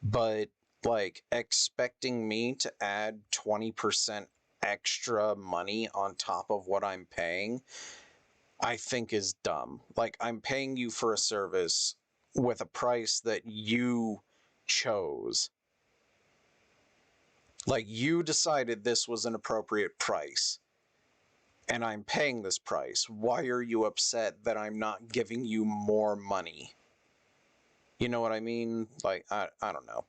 but like expecting me to add 20% extra money on top of what I'm paying, I think is dumb. Like, I'm paying you for a service with a price that you chose. Like, you decided this was an appropriate price, and I'm paying this price. Why are you upset that I'm not giving you more money? You know what I mean? Like, I don't know.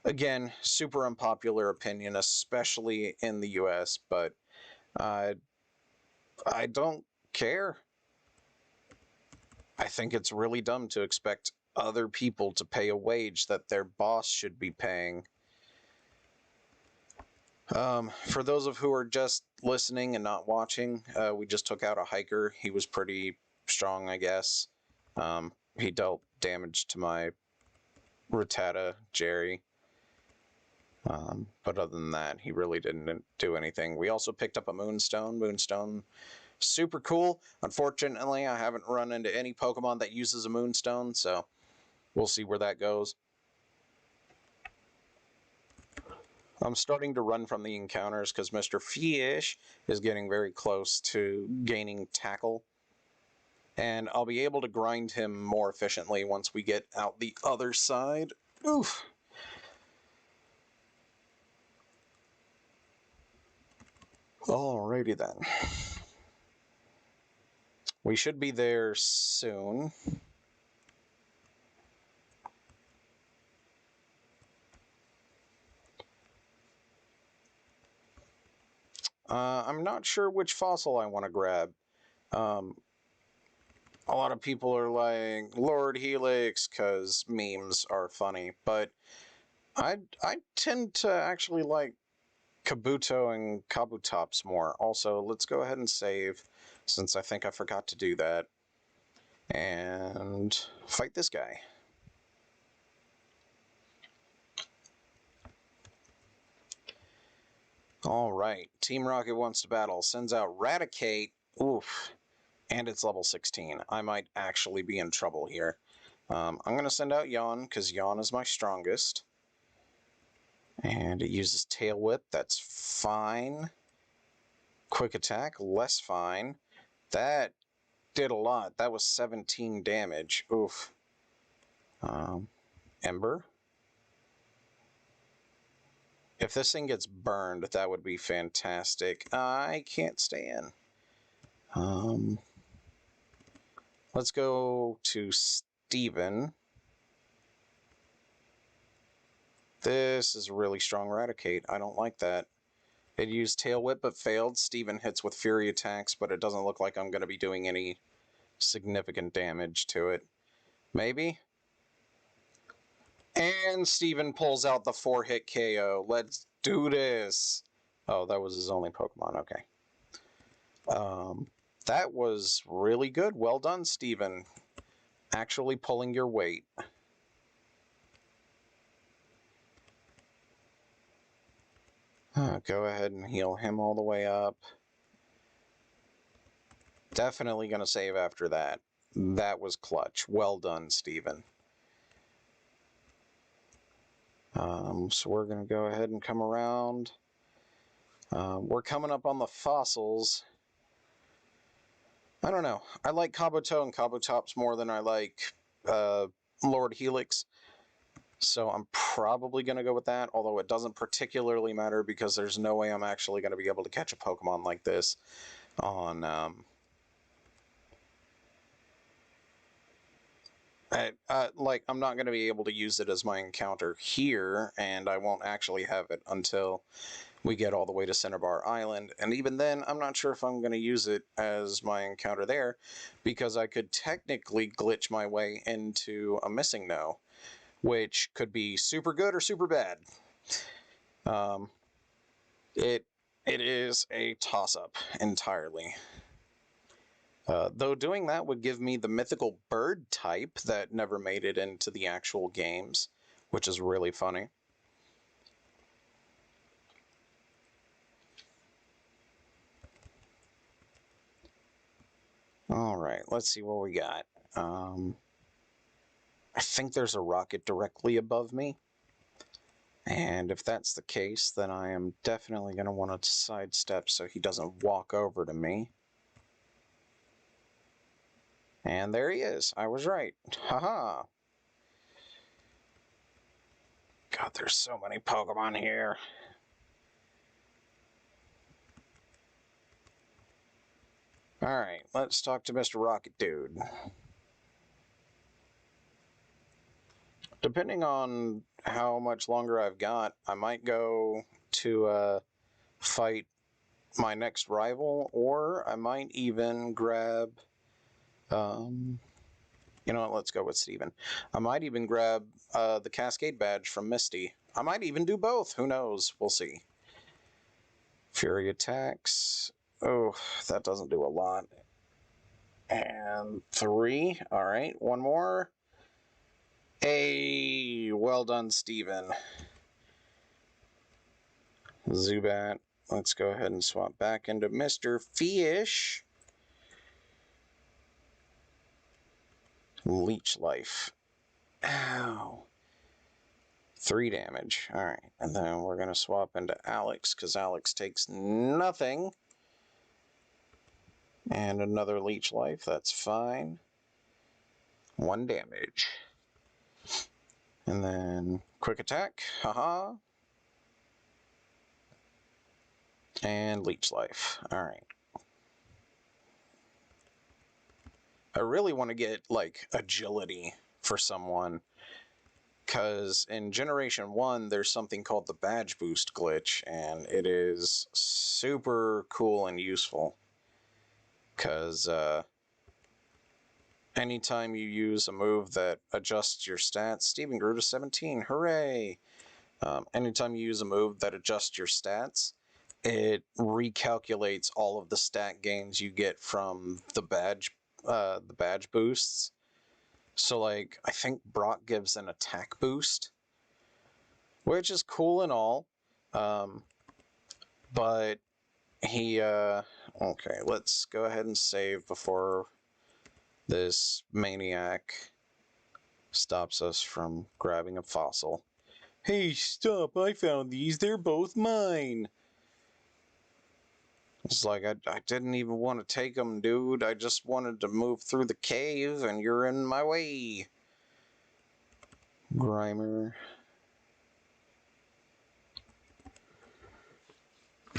Again, super unpopular opinion, especially in the US, but I don't care. I think it's really dumb to expect other people to pay a wage that their boss should be paying. For those of who are just listening and not watching, we just took out a hiker. He was pretty strong, I guess. He dealt damage to my Rattata, Jerry. But other than that, he really didn't do anything. We also picked up a Moonstone. Moonstone, super cool. Unfortunately, I haven't run into any Pokemon that uses a Moonstone, so we'll see where that goes. I'm starting to run from the encounters because Mr. Fish is getting very close to gaining tackle. And I'll be able to grind him more efficiently once we get out the other side. Oof. Alrighty then. We should be there soon. I'm not sure which fossil I want to grab. A lot of people are like, Lord Helix, because memes are funny, but I tend to actually like Kabuto and Kabutops more. Also, let's go ahead and save, since I think I forgot to do that, and fight this guy. Alright, Team Rocket wants to battle, sends out Raticate, oof, and it's level 16. I might actually be in trouble here. I'm going to send out Yawn, because Yawn is my strongest. And it uses Tail Whip, that's fine. Quick Attack, less fine. That did a lot. That was 17 damage. Oof. Ember. If this thing gets burned, that would be fantastic. I can't stay in. Let's go to Steven. This is a really strong Raticate. I don't like that. It used Tail Whip but failed. Steven hits with Fury attacks, but it doesn't look like I'm going to be doing any significant damage to it. Maybe? And Steven pulls out the 4-hit KO. Let's do this. Oh, that was his only Pokemon. Okay. That was really good. Well done, Steven. Actually pulling your weight. Go ahead and heal him all the way up. Definitely going to save after that. That was clutch. Well done, Steven. So we're going to go ahead and come around. We're coming up on the fossils. I don't know. I like Kabuto and Kabutops more than I like Lord Helix. So I'm probably going to go with that, although it doesn't particularly matter because there's no way I'm actually going to be able to catch a Pokemon like this on... I'm not going to be able to use it as my encounter here, and I won't actually have it until we get all the way to Cinnabar Island. And even then, I'm not sure if I'm going to use it as my encounter there, because I could technically glitch my way into a Missing No, which could be super good or super bad. It is a toss-up entirely. Though doing that would give me the mythical bird type that never made it into the actual games, which is really funny. Alright, let's see what we got. I think there's a rocket directly above me. And if that's the case, then I am definitely going to want to sidestep so he doesn't walk over to me. And there he is. I was right. Haha. God, there's so many Pokemon here. Alright, let's talk to Mr. Rocket Dude. Depending on how much longer I've got, I might go to fight my next rival, or I might even grab... you know what, let's go with Steven. I might even grab the Cascade Badge from Misty. I might even do both. Who knows? We'll see. Fury attacks. Oh, that doesn't do a lot. And 3. Alright, one more. Hey, well done, Steven. Zubat. Let's go ahead and swap back into Mr. Fish. Leech Life. Ow. 3 damage. Alright, and then we're going to swap into Alex, because Alex takes nothing. And another Leech Life, that's fine. 1 damage. And then Quick Attack, haha. And Leech Life, alright. I really want to get, like, Agility for someone. Because in Generation 1, there's something called the Badge Boost glitch, and it is super cool and useful. Because anytime you use a move that adjusts your stats, Steven grew to 17, hooray! Anytime you use a move that adjusts your stats, it recalculates all of the stat gains you get from the badge boosts. So, like, I think Brock gives an attack boost, which is cool and all, but he, okay, let's go ahead and save before this maniac stops us from grabbing a fossil. Hey, stop, I found these, they're both mine! It's like, I didn't even want to take them, dude. I just wanted to move through the cave, and you're in my way. Grimer.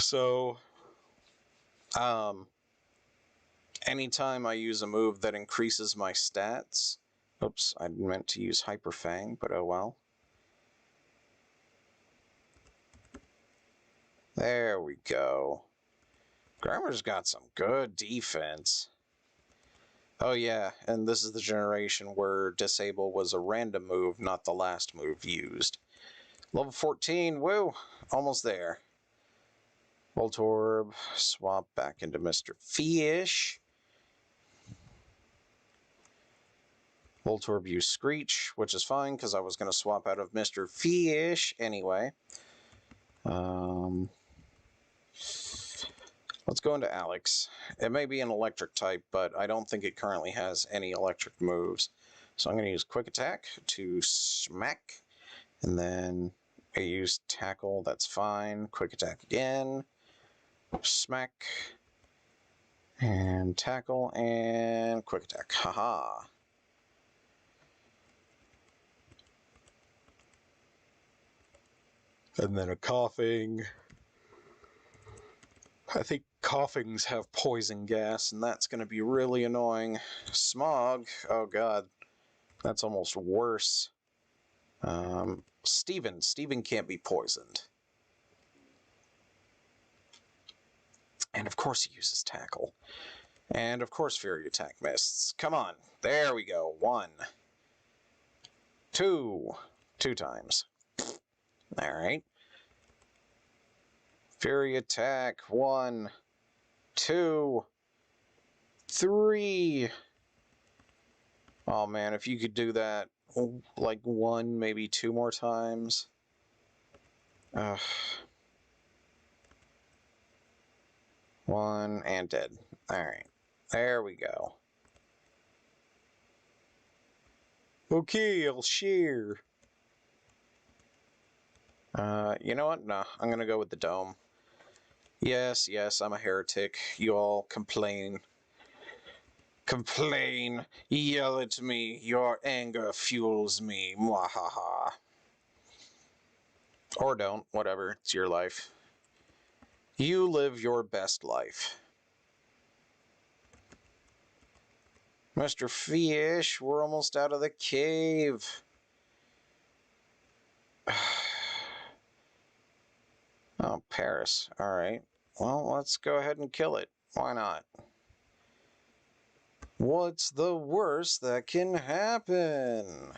So, anytime I use a move that increases my stats... Oops, I meant to use Hyper Fang, but oh well. There we go. Grammar's got some good defense. Oh yeah, and this is the generation where Disable was a random move, not the last move used. Level 14, woo! Almost there. Voltorb, swap back into Mr. Fish. Voltorb used Screech, which is fine, because I was going to swap out of Mr. Fish anyway. Let's go into Alex. It may be an electric type, but I don't think it currently has any electric moves. So I'm going to use Quick Attack to smack, and then I use Tackle, that's fine. Quick Attack again, smack, and Tackle, and Quick Attack. Haha. And then a Coughing. I think Coughings have poison gas, and that's going to be really annoying. Smog, oh god, that's almost worse. Steven can't be poisoned. And of course he uses Tackle. And of course Fury Attack missed. Come on, there we go. 1, 2, 2 times. Alright. Fury Attack, 1, 2, 3. Oh man, if you could do that like 1, maybe 2 more times. 1 and dead. Alright, there we go. Okay, I'll share. You know what? Nah, I'm gonna go with the dome. Yes, I'm a heretic. You all complain. Complain. Yell at me. Your anger fuels me. Mwahaha. Or don't. Whatever. It's your life. You live your best life. Mr. Fish, we're almost out of the cave. Oh, Paris. Alright. Well, let's go ahead and kill it. Why not? What's the worst that can happen?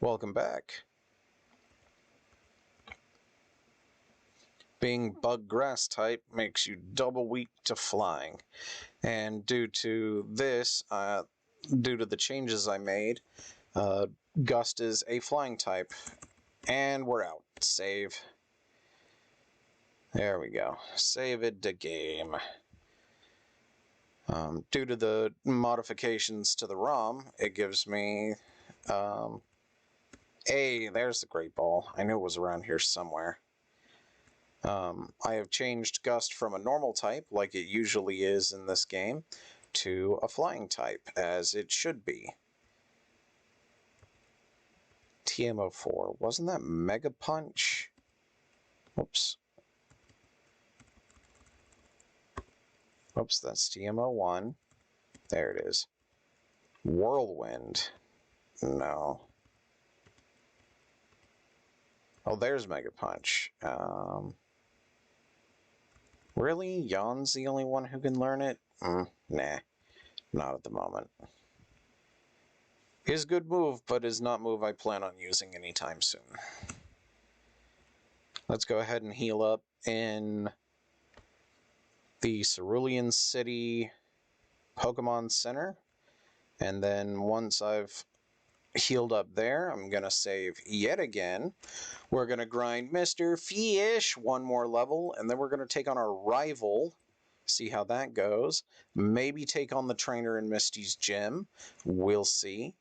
Welcome back. Being bug grass type makes you double weak to flying. And due to this, due to the changes I made, Gust is a flying type. And we're out. Save. There we go. Save it to game. Due to the modifications to the ROM, it gives me... hey, there's the Great Ball. I knew it was around here somewhere. I have changed Gust from a normal type, like it usually is in this game, to a flying type, as it should be. TMO4. Wasn't that Mega Punch? Whoops. Oops, that's TMO1. There it is. Whirlwind. No. Oh, there's Mega Punch. Really? Yon's the only one who can learn it? Nah. Not at the moment. Is good move, but is not move I plan on using anytime soon. Let's go ahead and heal up in the Cerulean City Pokemon Center. And then once I've healed up there, I'm going to save yet again. We're going to grind Mr. Fish 1 more level, and then we're going to take on our rival, see how that goes. Maybe take on the trainer in Misty's gym. We'll see.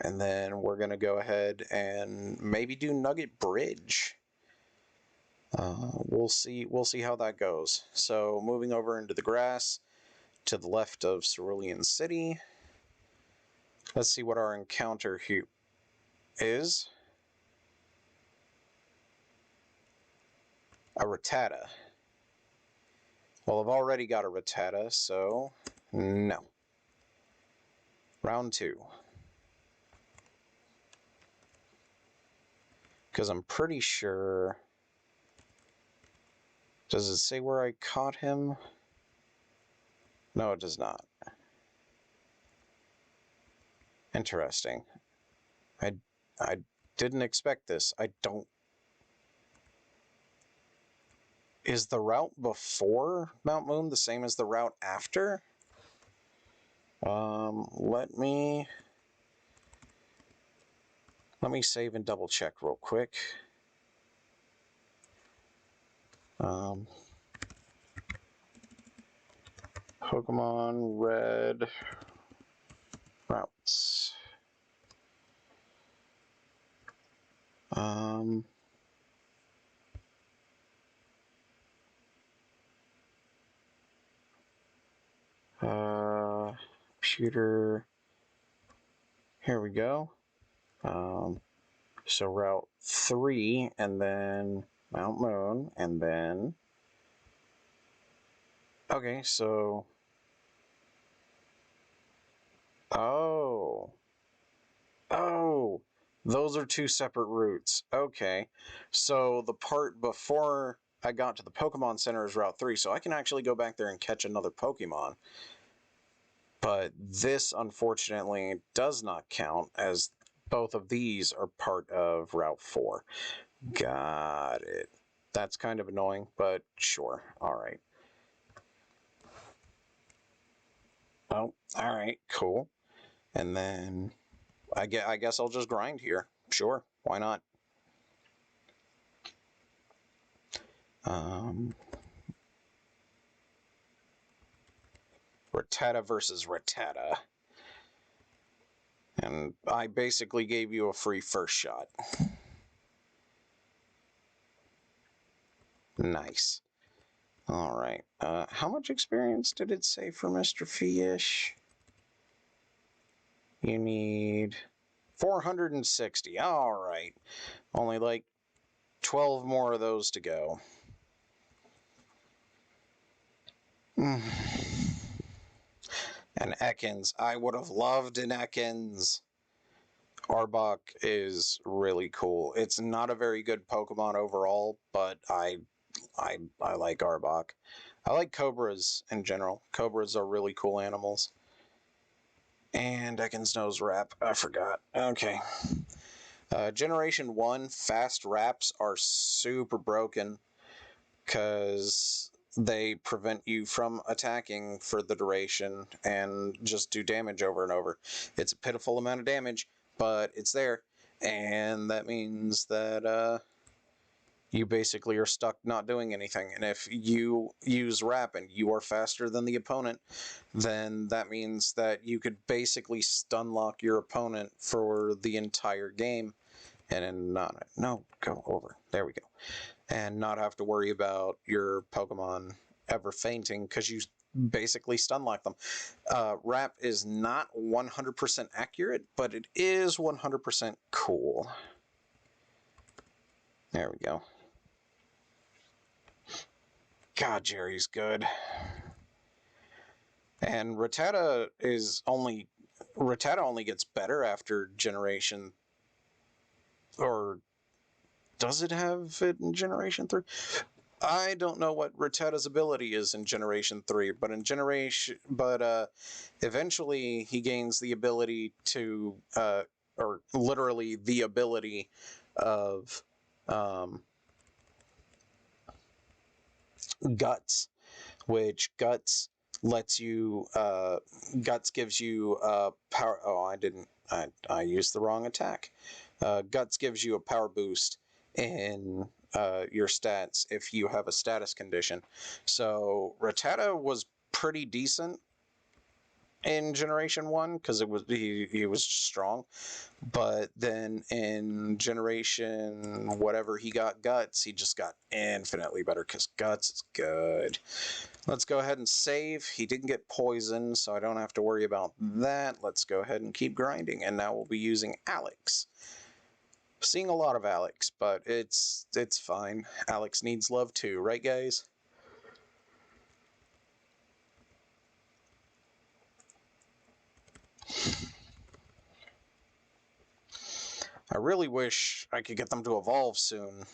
And then we're going to go ahead and maybe do Nugget Bridge. We'll see how that goes. So moving over into the grass to the left of Cerulean City. Let's see what our encounter here is. a Rattata. Well, I've already got a Rattata, so no. Round 2. Because I'm pretty sure... Does it say where I caught him? No, it does not. Interesting. I didn't expect this. I don't... Is the route before Mount Moon the same as the route after? Let me save and double check real quick. Pokemon Red routes. Computer. Here we go. So Route 3, and then Mount Moon, and then... Okay, so... Oh! Those are 2 separate routes. Okay. So the part before I got to the Pokemon Center is Route 3, so I can actually go back there and catch another Pokemon. But this, unfortunately, does not count, as both of these are part of Route 4. Got it. That's kind of annoying, but sure. Alright. Oh, alright, cool. And then I guess I'll just grind here. Sure, why not? Rattata versus Rattata. And I basically gave you a free first shot. Nice. Alright. How much experience did it say for Mr. Fish? You need 460. Alright. Only like 12 more of those to go. And Ekans. I would have loved an Ekans. Arbok is really cool. It's not a very good Pokemon overall, but I like Arbok. I like Cobras in general. Cobras are really cool animals. And Ekans Nose Wrap. I forgot. Okay. Generation 1 fast wraps are super broken because they prevent you from attacking for the duration and just do damage over and over. It's a pitiful amount of damage, but it's there. And that means that you basically are stuck not doing anything. And if you use Wrap and you are faster than the opponent, then that means that you could basically stun lock your opponent for the entire game and go over. There we go. And not have to worry about your Pokemon ever fainting because you basically stun lock them. Wrap is not 100% accurate, but it is 100% cool. There we go. God, Jerry's good. And Rattata only gets better after Generation... Or does it have it in Generation 3? I don't know what Rattata's ability is in Generation 3, but eventually he gains the ability to, or literally the ability of Guts, which Guts lets you, Guts gives you power. Oh, I used the wrong attack. Guts gives you a power boost in your stats if you have a status condition. So Rattata was pretty decent in Generation 1 because he was strong, but then in Generation whatever he got Guts, he just got infinitely better because Guts is good. Let's go ahead and save. He didn't get poisoned, so I don't have to worry about that. Let's go ahead and keep grinding, and now we'll be using Alex. Seeing a lot of Alex, but it's fine. Alex needs love too, right guys? I really wish I could get them to evolve soon,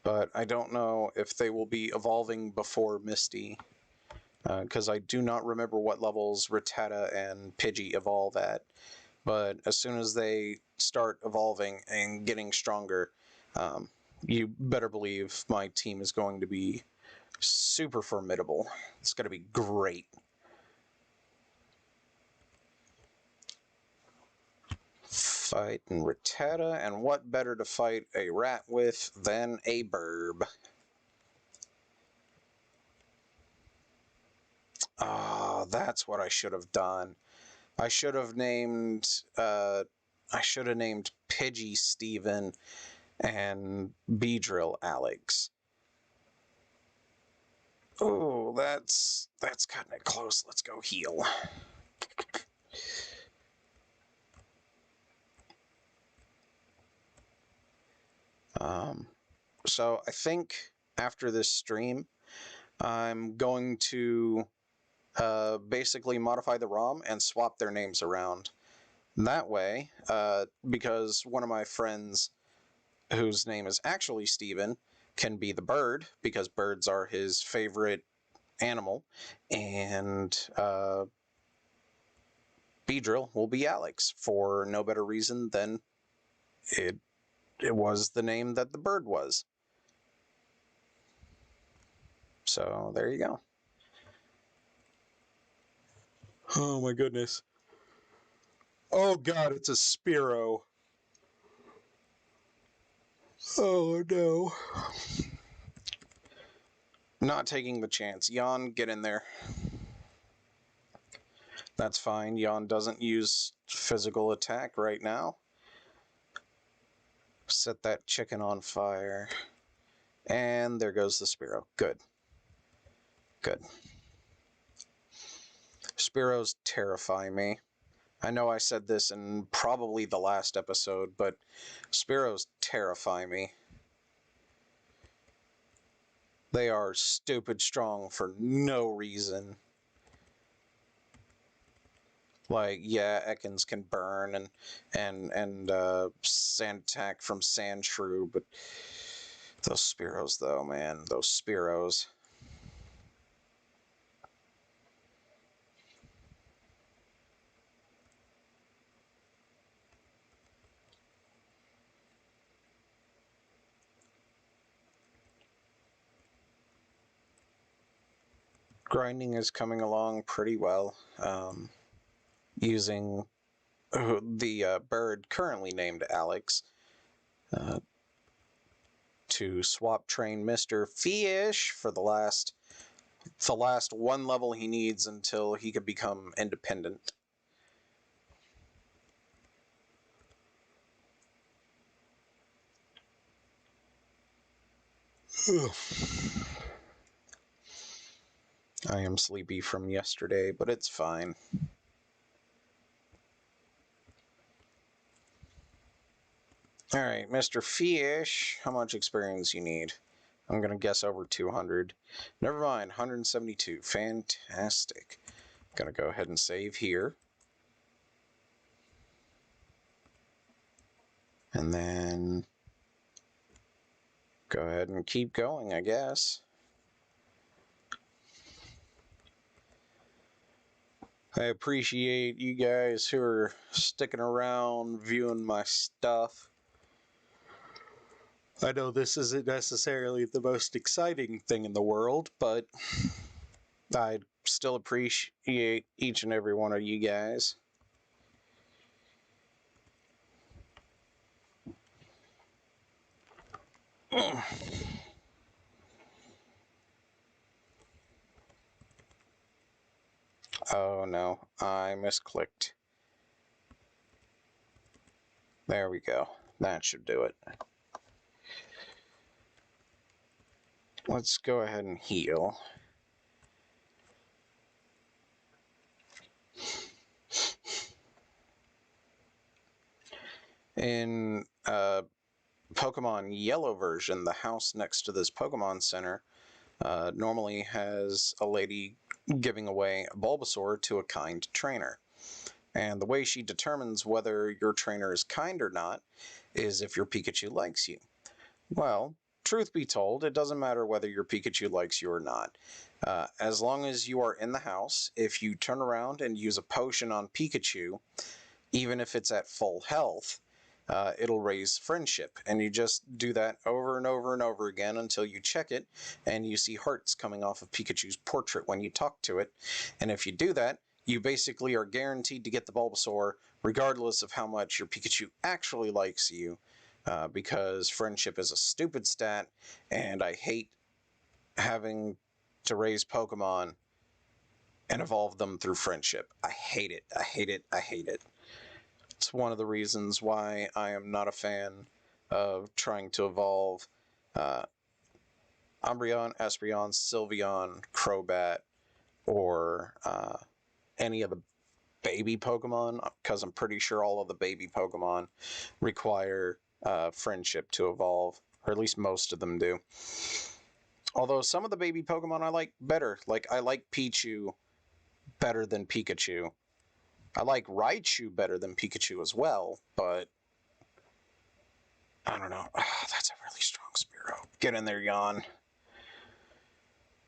but I don't know if they will be evolving before Misty, because I do not remember what levels Rattata and Pidgey evolve at. But as soon as they start evolving and getting stronger, you better believe my team is going to be super formidable. It's going to be great. Fighting Rattata, and what better to fight a rat with than a burb? Ah, that's what I should have done. I should have named Pidgey Steven and Beedrill Alex. Oh, that's cutting it close. Let's go heal. So I think after this stream, I'm going to basically modify the ROM and swap their names around. That way, because one of my friends, whose name is actually Steven, can be the bird, because birds are his favorite animal, and Beedrill will be Alex, for no better reason than it was the name that the bird was. So there you go. Oh my goodness. Oh god, it's a Spearow. Oh no. Not taking the chance. Jan, get in there. That's fine. Jan doesn't use physical attack right now. Set that chicken on fire. And there goes the Spearow. Good. Good. Spearows terrify me. I know I said this in probably the last episode, but Spearows terrify me. They are stupid strong for no reason. Like, yeah, Ekans can burn and sand attack from Sandshrew, but those Spearows, though, man, those Spearows. Grinding is coming along pretty well. Using the bird currently named Alex to swap train Mr. Fish for the last one level he needs until he could become independent. I am sleepy from yesterday, but it's fine. Alright, Mr. Fish, how much experience you need? I'm going to guess over 200. Never mind, 172. Fantastic. Going to go ahead and save here. And then go ahead and keep going, I guess. I appreciate you guys who are sticking around viewing my stuff. I know this isn't necessarily the most exciting thing in the world, but I still appreciate each and every one of you guys. Oh no, I misclicked. There we go. That should do it. Let's go ahead and heal. In Pokemon Yellow version, the house next to this Pokemon Center normally has a lady giving away a Bulbasaur to a kind trainer. And the way she determines whether your trainer is kind or not is if your Pikachu likes you. Well, truth be told, it doesn't matter whether your Pikachu likes you or not. As long as you are in the house, if you turn around and use a potion on Pikachu, even if it's at full health, it'll raise friendship. And you just do that over and over and over again until you check it and you see hearts coming off of Pikachu's portrait when you talk to it. And if you do that, you basically are guaranteed to get the Bulbasaur regardless of how much your Pikachu actually likes you, because friendship is a stupid stat, and I hate having to raise Pokemon and evolve them through friendship. I hate it. I hate it. I hate it. It's one of the reasons why I am not a fan of trying to evolve Umbreon, Espeon, Sylveon, Crobat, or any of the baby Pokemon, because I'm pretty sure all of the baby Pokemon require friendship to evolve, or at least most of them do. Although some of the baby Pokemon I like better. Like, I like Pichu better than Pikachu. I like Raichu better than Pikachu as well, but I don't know. That's a really strong Spearow. Get in there, Yawn.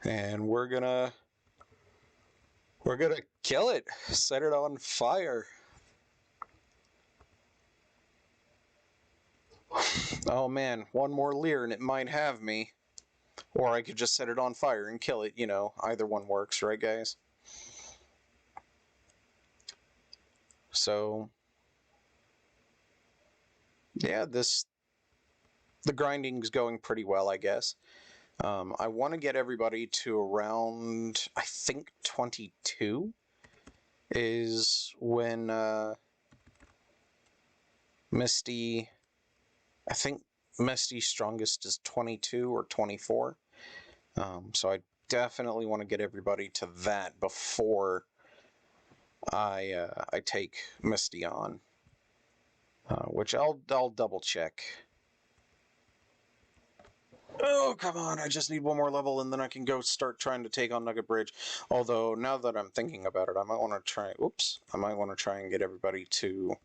And we're gonna kill it. Set it on fire. Oh man, one more Leer and it might have me. Or I could just set it on fire and kill it, you know. Either one works, right guys? So yeah, the grinding's going pretty well, I guess. I want to get everybody to around, I think 22 is when Misty, I think Misty's strongest is 22 or 24. So I definitely want to get everybody to that before I take Misty on, which I'll double check. Oh, come on, I just need one more level and then I can go start trying to take on Nugget Bridge. Although, now that I'm thinking about it, I might want to try, I might want to try and get everybody to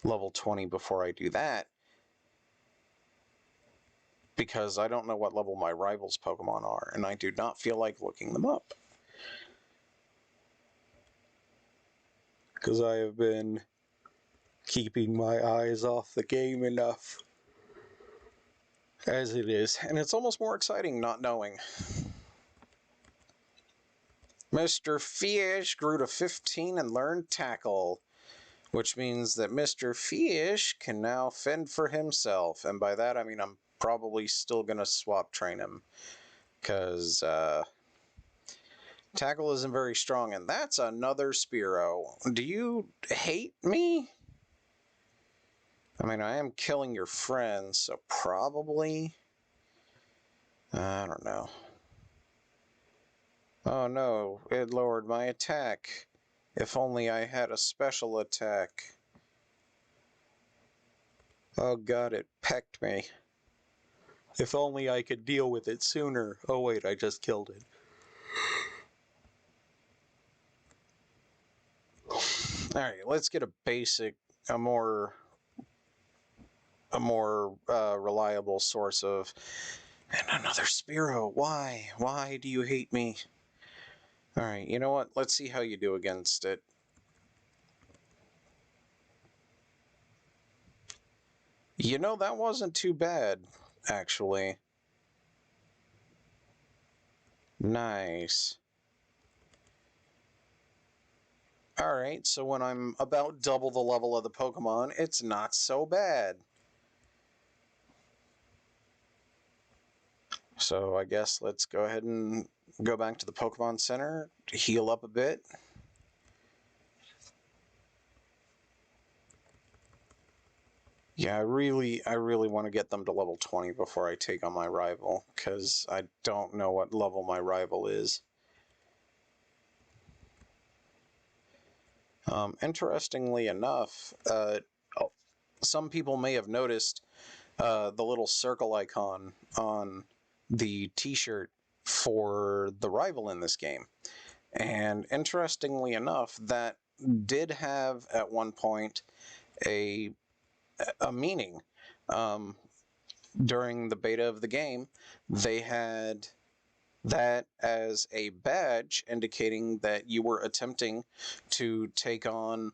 level 20 before I do that. Because I don't know what level my rivals' Pokemon are, and I do not feel like looking them up. Because I have been keeping my eyes off the game enough as it is, and it's almost more exciting not knowing. Mr. Fish grew to 15 and learned Tackle, which means that Mr. Fish can now fend for himself, and by that I mean I'm probably still going to swap train him, because Tackle isn't very strong, and that's another Spearow. Do you hate me? I mean, I am killing your friends, so probably... I don't know. Oh no, it lowered my attack. If only I had a special attack. Oh god, it pecked me. If only I could deal with it sooner. Oh wait, I just killed it. Alright, let's get a more reliable source of... And another Spearow. Why? Why do you hate me? Alright, you know what? Let's see how you do against it. You know, that wasn't too bad, actually. Nice. Alright, so when I'm about double the level of the Pokemon, it's not so bad. So I guess let's go ahead and go back to the Pokemon Center to heal up a bit. Yeah, I really want to get them to level 20 before I take on my rival, because I don't know what level my rival is. Interestingly enough, some people may have noticed the little circle icon on the t-shirt for the rival in this game. And interestingly enough, that did have at one point a meaning. During the beta of the game, they had that as a badge indicating that you were attempting to take on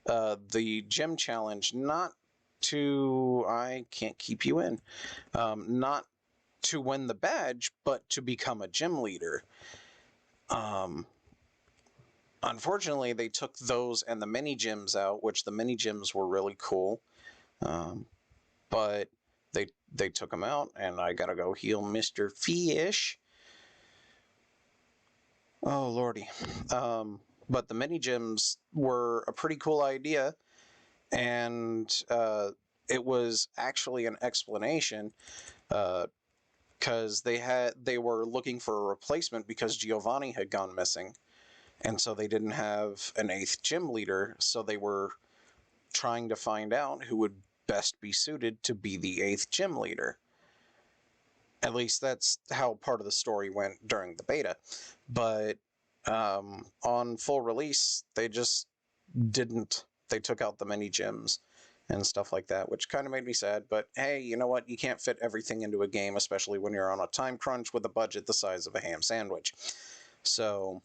the gym challenge, not to, I can't keep you in, not to win the badge, but to become a gym leader. Unfortunately, they took those and the mini gyms out, which the mini gyms were really cool. But they took them out, and I gotta go heal Mr. Fish. Oh, lordy. But the mini gyms were a pretty cool idea, and it was actually an explanation, because they were looking for a replacement because Giovanni had gone missing, and so they didn't have an 8th gym leader, so they were trying to find out who would best be suited to be the 8th gym leader. At least that's how part of the story went during the beta. But on full release, they just didn't. They took out the mini gyms and stuff like that, which kind of made me sad. But hey, you know what? You can't fit everything into a game, especially when you're on a time crunch with a budget the size of a ham sandwich. So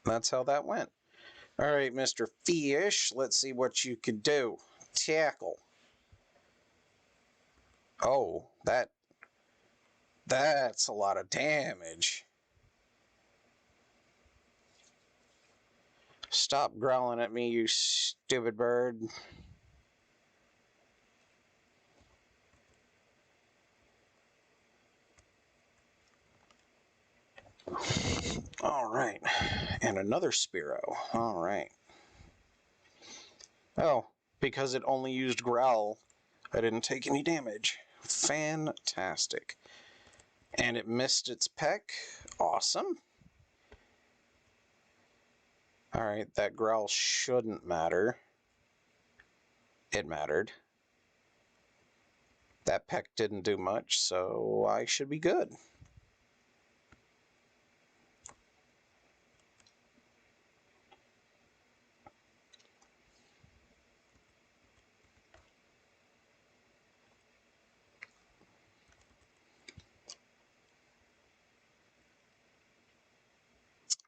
that's how that went. All right, Mr. Fish, let's see what you can do. Tackle. Oh, that's a lot of damage. Stop growling at me, you stupid bird. All right, and another Spearow. All right. Oh, because it only used Growl, I didn't take any damage. Fantastic. And it missed its peck. Awesome. Alright, that Growl shouldn't matter. It mattered. That peck didn't do much, so I should be good.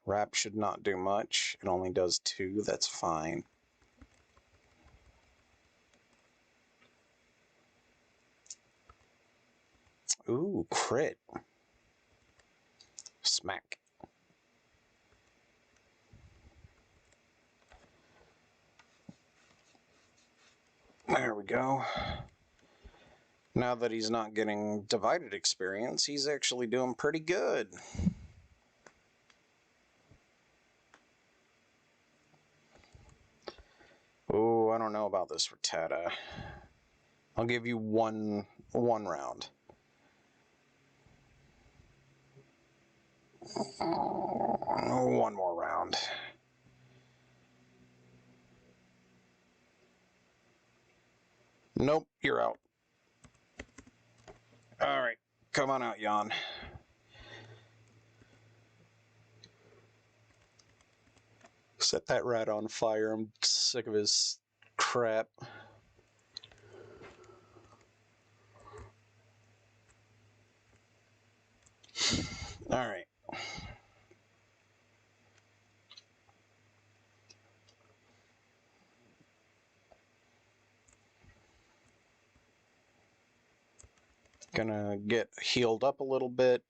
Wrap should not do much. It only does 2. That's fine. Ooh, crit. Smack. There we go. Now that he's not getting divided experience, he's actually doing pretty good. Oh, I don't know about this Rattata. I'll give you one round. One more round. Nope, you're out. Alright, come on out, Jan. Set that rat on fire. I'm sick of his crap. Alright. Gonna get healed up a little bit.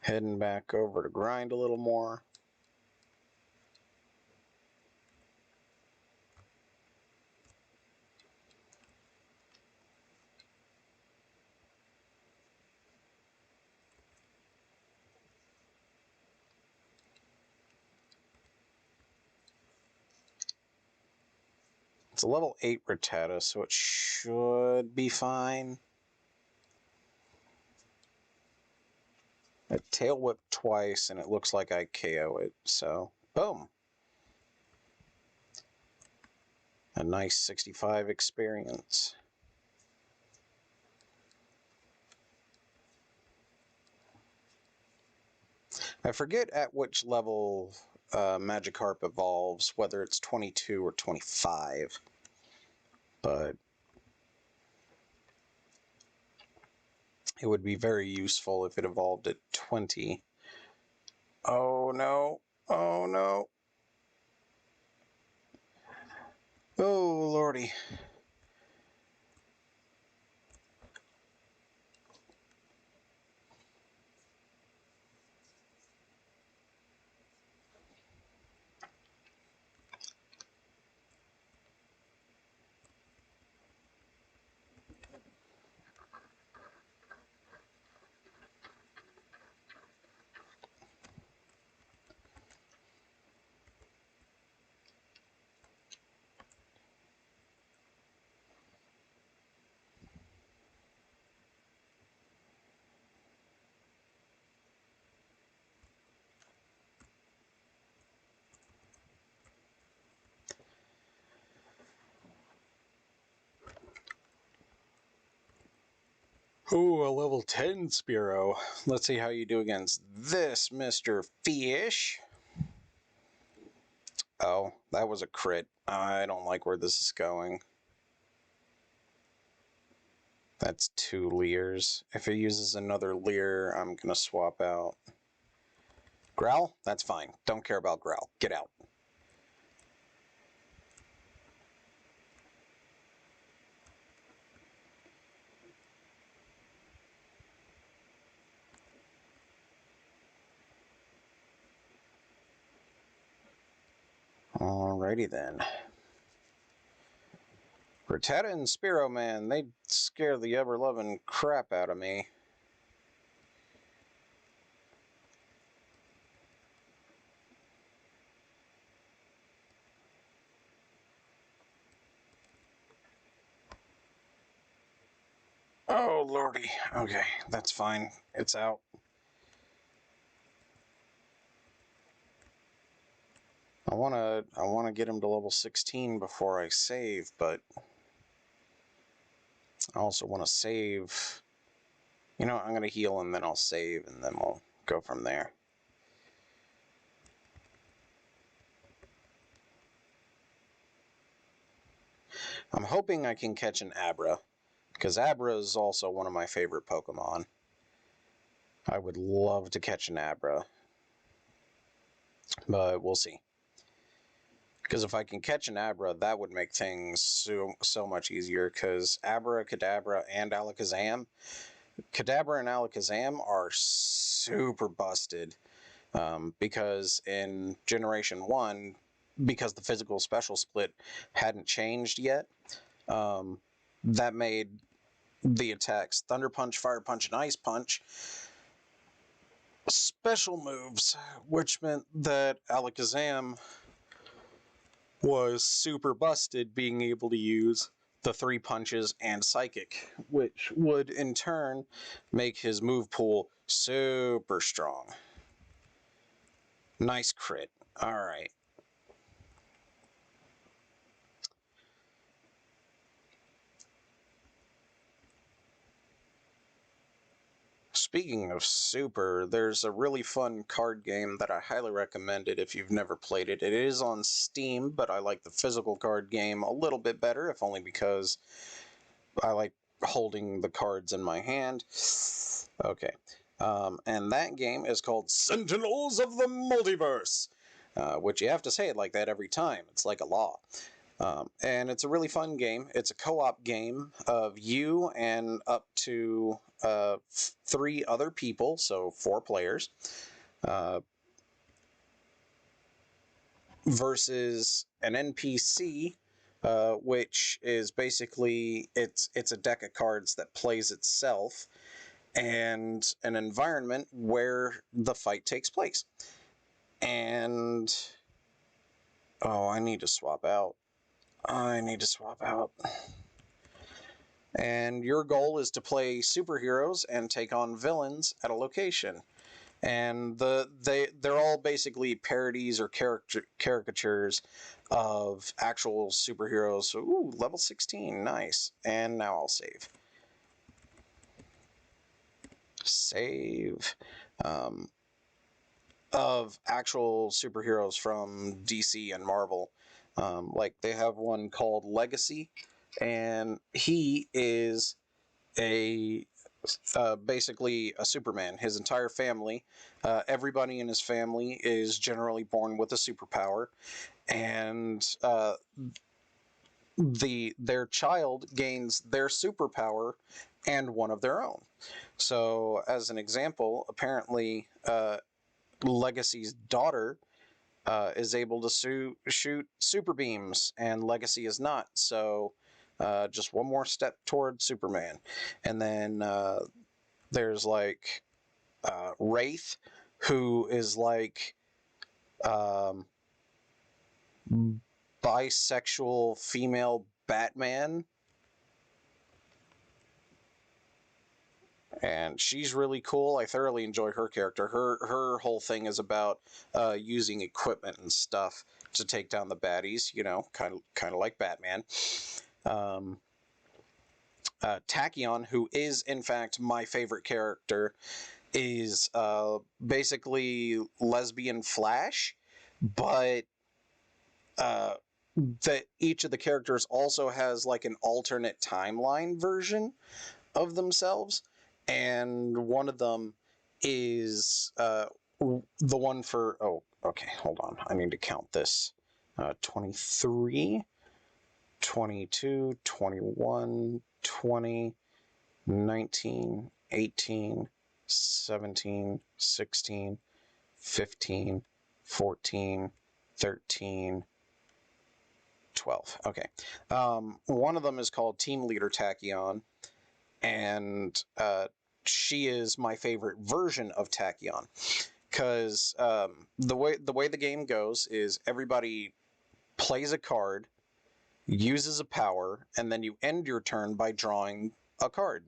Heading back over to grind a little more. It's a level 8 Rattata, so it should be fine. I tail whip twice, and it looks like I KO it, so boom. A nice 65 experience. I forget at which level Magikarp evolves, whether it's 22 or 25, but it would be very useful if it evolved at 20. Oh no, oh no. Oh lordy. Ooh, a level 10 Spearow. Let's see how you do against this, Mr. Fish. Oh, that was a crit. I don't like where this is going. That's 2 Leers. If it uses another Leer, I'm going to swap out. Growl? That's fine. Don't care about Growl. Get out. Alrighty then. Rattata and Spearow, man, they scare the ever-loving crap out of me. Oh, lordy. Okay, that's fine. It's out. I wanna get him to level 16 before I save, but I also want to save. You know, I'm gonna heal and then I'll save, and then we'll go from there. I'm hoping I can catch an Abra, because Abra is also one of my favorite Pokemon. I would love to catch an Abra, but we'll see. Because if I can catch an Abra, that would make things so much easier, because Abra, Kadabra, and Alakazam. Kadabra and Alakazam are super busted, because in Generation 1, because the physical special split hadn't changed yet, that made the attacks Thunder Punch, Fire Punch, and Ice Punch special moves, which meant that Alakazam was super busted, being able to use the 3 punches and Psychic, which would in turn make his move pool super strong. Nice crit. Alright. Speaking of super, there's a really fun card game that I highly recommend it if you've never played it. It is on Steam, but I like the physical card game a little bit better, if only because I like holding the cards in my hand. Okay. And that game is called Sentinels of the Multiverse, which you have to say it like that every time. It's like a law. And it's a really fun game. It's a co-op game of you and up to 3 other people, so 4 players, versus an NPC, which is basically it's a deck of cards that plays itself, and an environment where the fight takes place. And oh, I need to swap out. I need to swap out. And your goal is to play superheroes and take on villains at a location. And they're all basically parodies or caricatures of actual superheroes. So, ooh, level 16, nice. And now I'll save. Save. Of actual superheroes from DC and Marvel. Like they have one called Legacy, and he is a basically a Superman. His entire family, everybody in his family is generally born with a superpower, and their child gains their superpower and one of their own. So, as an example, apparently Legacy's daughter is able to shoot super beams, and Legacy is not. So, just one more step toward Superman. And then there's like Wraith, who is like bisexual female Batman. And she's really cool. I thoroughly enjoy her character. Her whole thing is about using equipment and stuff to take down the baddies. You know, kind of like Batman. Tachyon, who is in fact my favorite character, is basically lesbian Flash, but that each of the characters also has like an alternate timeline version of themselves, and one of them is the one for, oh, okay, hold on, I need to count this. 23, 22, 21, 20, 19, 18, 17, 16, 15, 14, 13, 12. Okay. One of them is called Team Leader Tachyon, and she is my favorite version of Tachyon, because the way the game goes is everybody plays a card, uses a power, and then you end your turn by drawing a card.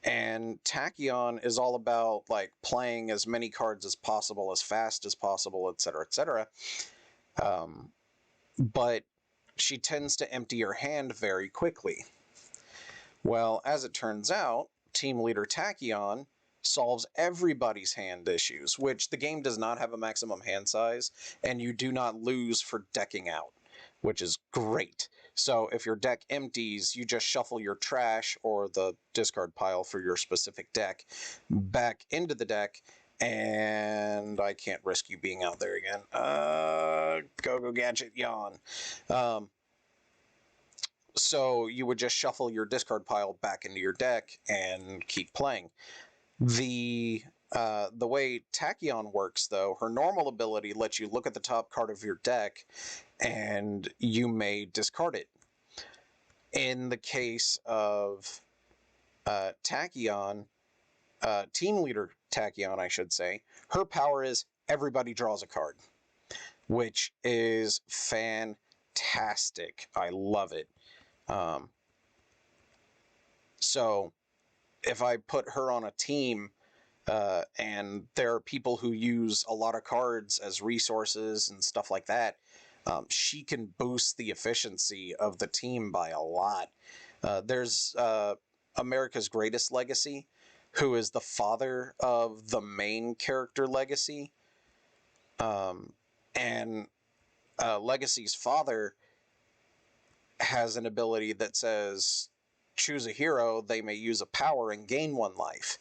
And Tachyon is all about like playing as many cards as possible, as fast as possible, etc., etc. But she tends to empty her hand very quickly. Well, as it turns out, Team Leader Tachyon solves everybody's hand issues, which the game does not have a maximum hand size, and you do not lose for decking out, which is great. So if your deck empties, you just shuffle your trash or the discard pile for your specific deck back into the deck, and I can't risk you being out there again. Go Gadget, yawn. So you would just shuffle your discard pile back into your deck and keep playing. The way Tachyon works, though, her normal ability lets you look at the top card of your deck and you may discard it. In the case of Tachyon, Team Leader Tachyon, I should say, her power is everybody draws a card, which is fantastic. I love it. So if I put her on a team, and there are people who use a lot of cards as resources and stuff like that, she can boost the efficiency of the team by a lot. There's America's Greatest Legacy, who is the father of the main character Legacy. And Legacy's father has an ability that says, choose a hero, they may use a power and gain 1 life.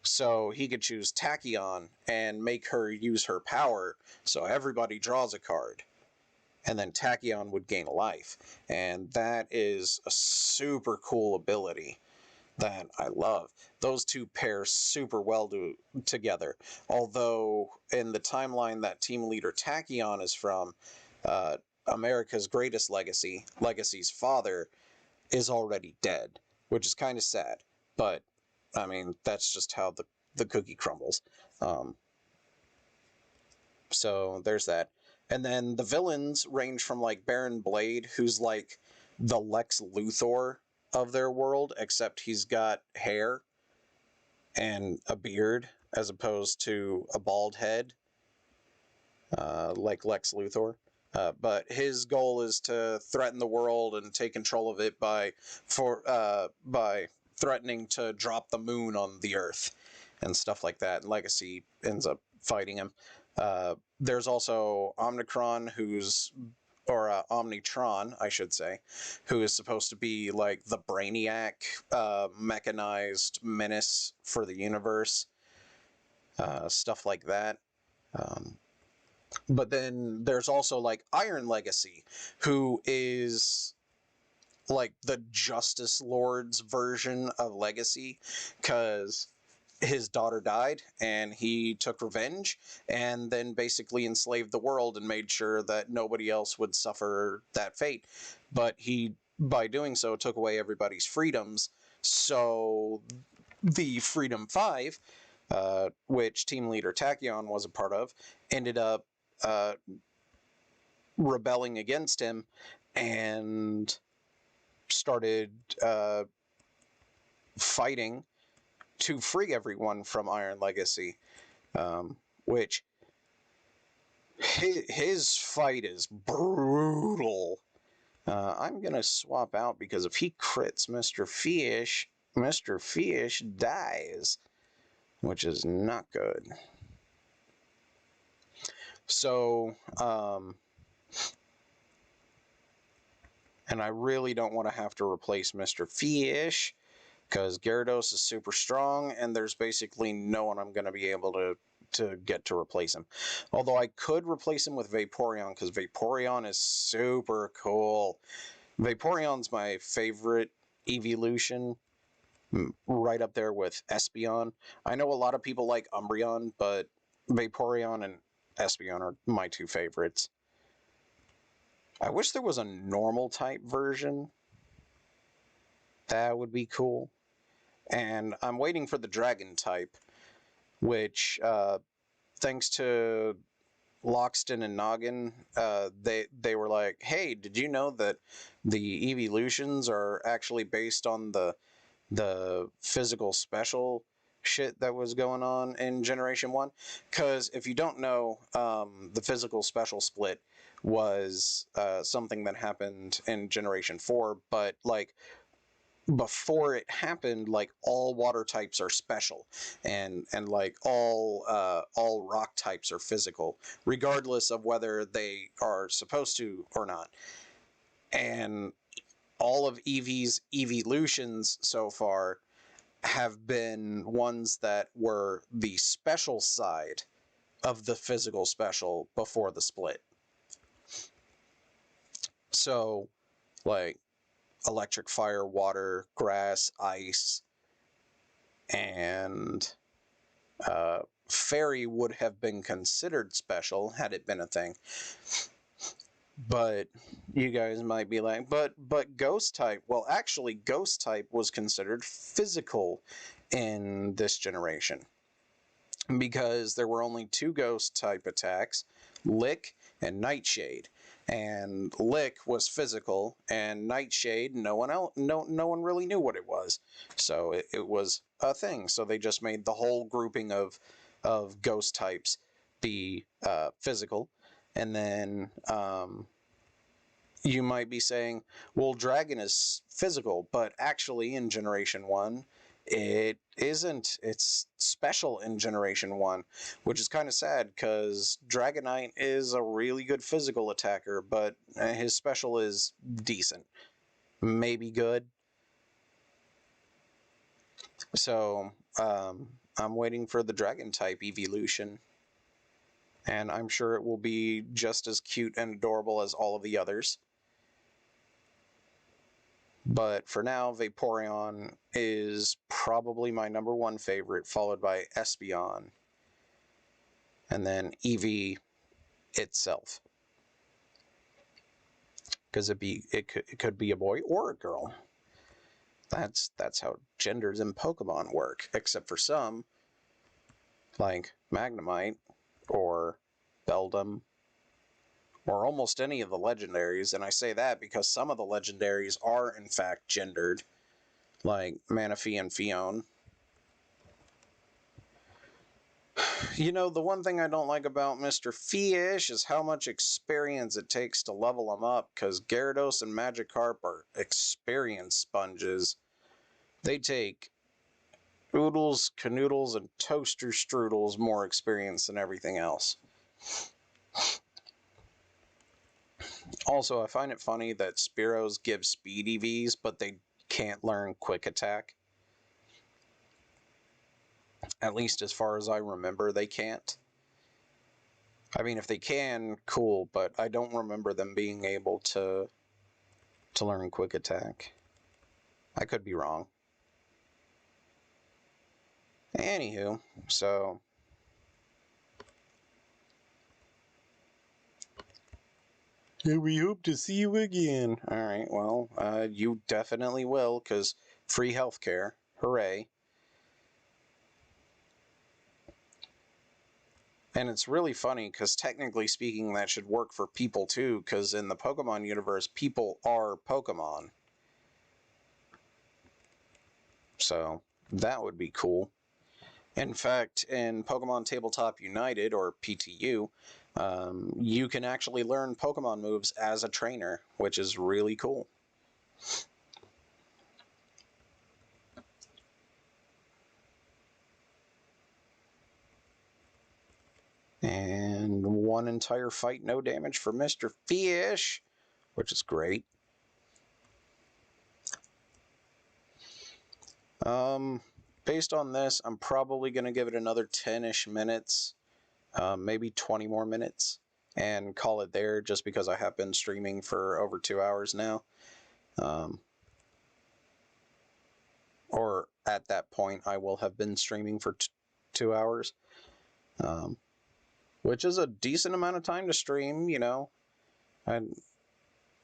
So he could choose Tachyon and make her use her power, so everybody draws a card. And then Tachyon would gain a life. And that is a super cool ability that I love. Those two pair super well together. Although, in the timeline that Team Leader Tachyon is from, America's Greatest Legacy, Legacy's father, is already dead, which is kind of sad. But, I mean, that's just how the cookie crumbles. So, there's that. And then the villains range from like Baron Blade, who's like the Lex Luthor of their world, except he's got hair and a beard as opposed to a bald head, like Lex Luthor. But his goal is to threaten the world and take control of it by threatening to drop the moon on the Earth and stuff like that. And Legacy ends up fighting him. There's also Omnicron, Omnitron, I should say, who is supposed to be like the Brainiac, mechanized menace for the universe, stuff like that. But then there's also like Iron Legacy, who is like the Justice Lord's version of Legacy, because his daughter died and he took revenge and then basically enslaved the world and made sure that nobody else would suffer that fate. But he, by doing so, took away everybody's freedoms. So the Freedom Five, which team leader Tachyon was a part of, ended up rebelling against him and started fighting to free everyone from Iron Legacy, which his fight is brutal. I'm going to swap out because if he crits Mr. Fish dies, which is not good. So, and I really don't want to have to replace Mr. Fish, because Gyarados is super strong, and there's basically no one I'm going to be able to get to replace him. Although I could replace him with Vaporeon, because Vaporeon is super cool. Vaporeon's my favorite evolution, right up there with Espeon. I know a lot of people like Umbreon, but Vaporeon and Espeon are my two favorites. I wish there was a normal type version. That would be cool. And I'm waiting for the dragon type, which, thanks to Loxton and Noggin, they were like, hey, did you know that the evolutions are actually based on the physical special shit that was going on in Generation 1? Because if you don't know, the physical special split was something that happened in Generation 4, but like before it happened, like all water types are special, and like all rock types are physical, regardless of whether they are supposed to or not. And all of Eevee's evolutions so far have been ones that were the special side of the physical special before the split. So, like, electric, fire, water, grass, ice, and fairy would have been considered special had it been a thing. But you guys might be like, but ghost type. Well, actually, ghost type was considered physical in this generation, because there were only two ghost type attacks, Lick and Nightshade. And Lick was physical, and Nightshade, no one really knew what it was. So it was a thing. So they just made the whole grouping of ghost types be physical. And then you might be saying, well, Dragon is physical, but actually in Generation 1, it isn't. It's special in Generation 1, which is kind of sad, because Dragonite is a really good physical attacker, but his special is decent. Maybe good. So, I'm waiting for the Dragon type evolution, and I'm sure it will be just as cute and adorable as all of the others. But for now, Vaporeon is probably my #1 favorite, followed by Espeon, and then Eevee itself. Because it could be a boy or a girl. That's how genders in Pokemon work, except for some, like Magnemite or Beldum or almost any of the legendaries, and I say that because some of the legendaries are in fact gendered, like Manaphy and Fion. You know, the one thing I don't like about Mr. Fish is how much experience it takes to level him up, because Gyarados and Magikarp are experience sponges. They take oodles, canoodles, and toaster strudels more experience than everything else. Also, I find it funny that Spearows give speed EVs, but they can't learn Quick Attack. At least as far as I remember, they can't. I mean, if they can, cool, but I don't remember them being able to learn Quick Attack. I could be wrong. Anywho, so... yeah, we hope to see you again. Alright, well, you definitely will, because free healthcare. Hooray. And it's really funny, because technically speaking, that should work for people too, because in the Pokemon universe, people are Pokemon. So, that would be cool. In fact, in Pokemon Tabletop United, or PTU, you can actually learn Pokemon moves as a trainer, which is really cool. And one entire fight, no damage for Mr. Fish, which is great. Based on this, I'm probably going to give it another 10-ish minutes, maybe 20 more minutes, and call it there, just because I have been streaming for over 2 hours now. Or at that point, I will have been streaming for 2 hours. Which is a decent amount of time to stream, you know. I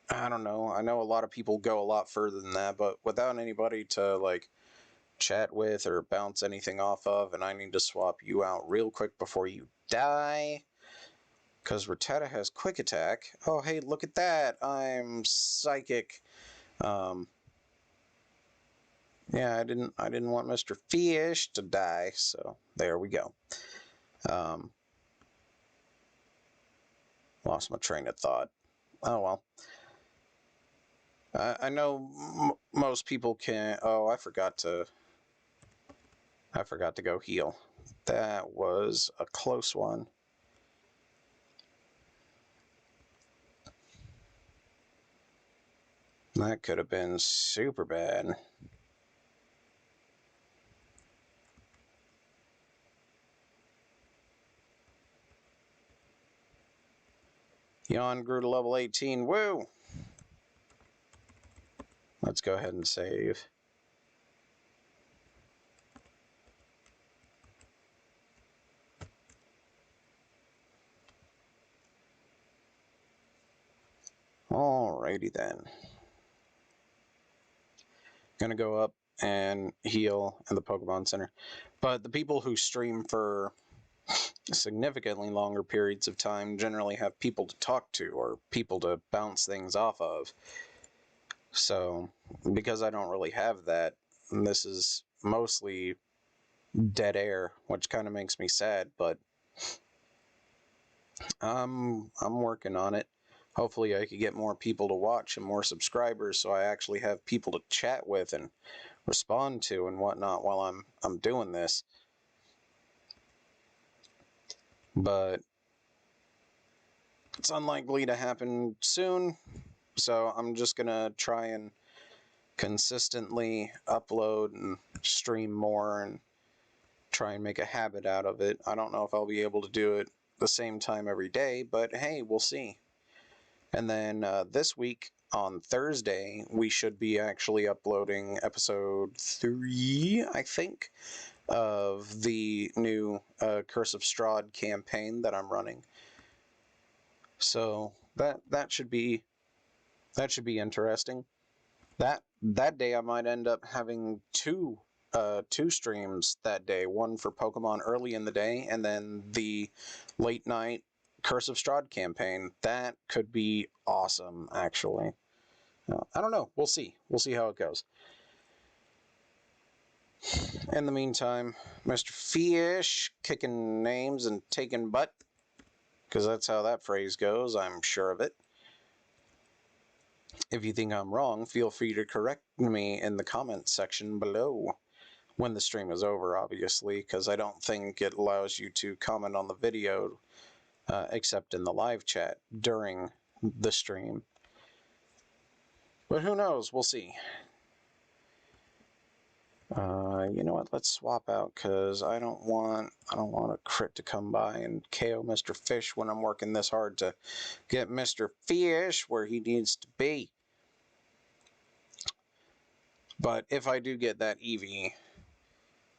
don't know. I know a lot of people go a lot further than that, but without anybody to, like, chat with or bounce anything off of, and I need to swap you out real quick before you die, because Rattata has Quick Attack. Oh, hey, look at that. I'm Psychic. Yeah, I didn't want Mr. Fish to die, so there we go. Lost my train of thought. Oh, well. I know most people can... Oh, I forgot to go heal. That was a close one. That could have been super bad. Yawn grew to level 18. Woo! Let's go ahead and save. Alrighty then. Gonna go up and heal in the Pokemon Center. But the people who stream for significantly longer periods of time generally have people to talk to or people to bounce things off of. So, because I don't really have that, this is mostly dead air, which kind of makes me sad, but I'm working on it. Hopefully I could get more people to watch and more subscribers, so I actually have people to chat with and respond to and whatnot while I'm doing this. But it's unlikely to happen soon, so I'm just gonna try and consistently upload and stream more and try and make a habit out of it. I don't know if I'll be able to do it the same time every day, but hey, we'll see. And then this week on Thursday, we should be actually uploading episode 3, I think, of the new Curse of Strahd campaign that I'm running. So that should be interesting. That day I might end up having two streams that day. One for Pokemon early in the day, and then the late night Curse of Strahd campaign. That could be awesome, actually. I don't know. We'll see. We'll see how it goes. In the meantime, Mr. Fish kicking names and taking butt, because that's how that phrase goes, I'm sure of it. If you think I'm wrong, feel free to correct me in the comments section below. When the stream is over, obviously, because I don't think it allows you to comment on the video except in the live chat during the stream. But who knows? We'll see. You know what? Let's swap out, because I don't want a crit to come by and KO Mr. Fish when I'm working this hard to get Mr. Fish where he needs to be. But if I do get that Eevee,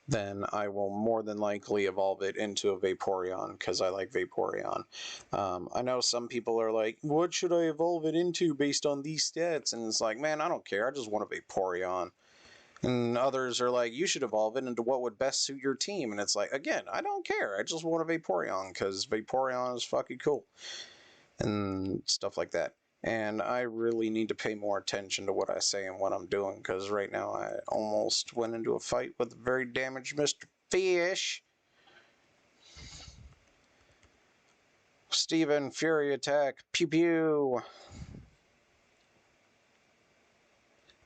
then I will more than likely evolve it into a Vaporeon, because I like Vaporeon. I know some people are like, what should I evolve it into based on these stats? And it's like, man, I don't care. I just want a Vaporeon. And others are like, you should evolve it into what would best suit your team. And it's like, again, I don't care. I just want a Vaporeon, because Vaporeon is fucking cool. And stuff like that. And I really need to pay more attention to what I say and what I'm doing, because right now I almost went into a fight with a very damaged Mr. Fish. Steven, Fury Attack, pew pew.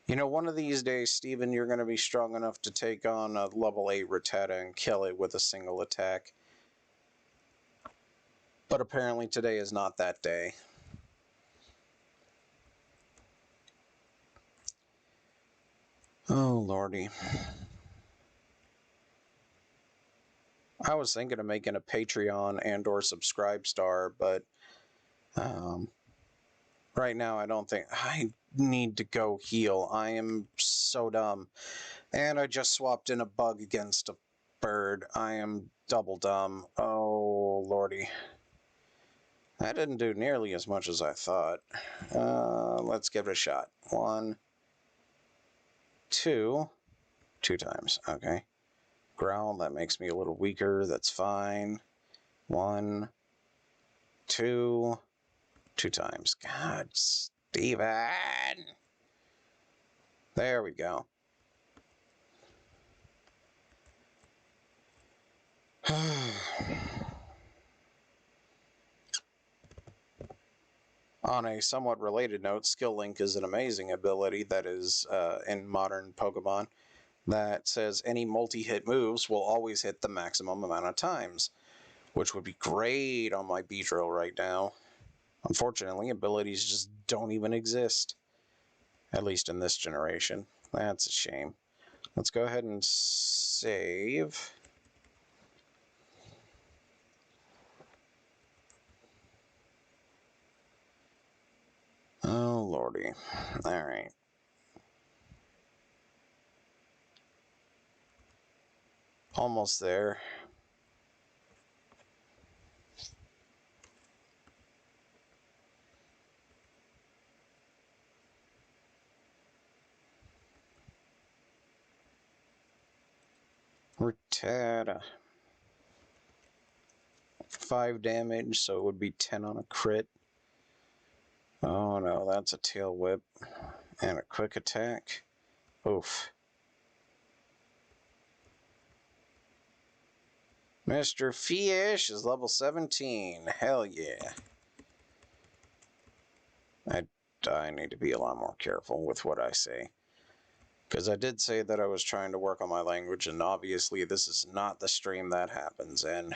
You know, one of these days, Steven, you're going to be strong enough to take on a level 8 Rattata and kill it with a single attack. But apparently today is not that day. Oh, lordy. I was thinking of making a Patreon and or Subscribe Star, but right now I don't think I need to go heal. I am so dumb. And I just swapped in a bug against a bird. I am double dumb. Oh, lordy. That didn't do nearly as much as I thought. Let's give it a shot. 1, 2. 2 times. Okay. Growl, that makes me a little weaker. That's fine. 1, 2. 2 times. God, Steven! There we go. On a somewhat related note, Skill Link is an amazing ability that is in modern Pokemon that says any multi-hit moves will always hit the maximum amount of times, which would be great on my Beedrill right now. Unfortunately, abilities just don't even exist, at least in this generation. That's a shame. Let's go ahead and save. Oh, lordy. Alright. Almost there. Rattata. 5 damage, so it would be 10 on a crit. Oh no, that's a tail whip. And a quick attack. Oof. Mr. Fish is level 17. Hell yeah. I need to be a lot more careful with what I say. Because I did say that I was trying to work on my language, and obviously this is not the stream that happens in.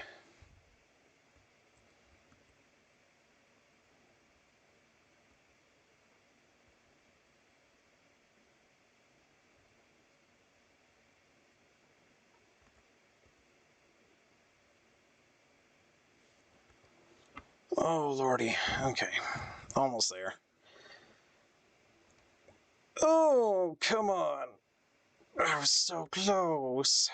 Oh, lordy. Okay. Almost there. Oh, come on. I was so close.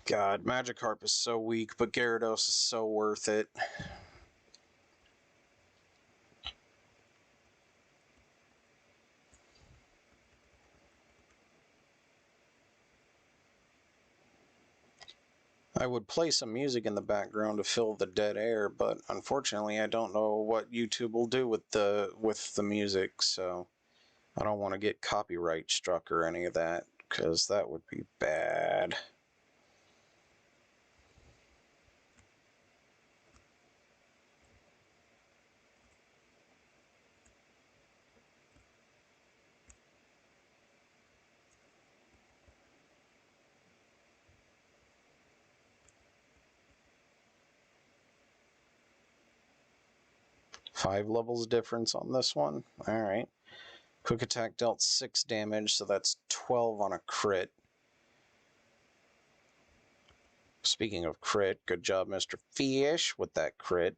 God, Magikarp is so weak, but Gyarados is so worth it. I would play some music in the background to fill the dead air, but unfortunately I don't know what YouTube will do with the music, so I don't want to get copyright struck or any of that, because that would be bad. Five levels difference on this one. Alright. Quick attack dealt 6 damage, so that's 12 on a crit. Speaking of crit, good job, Mr. Fish, with that crit.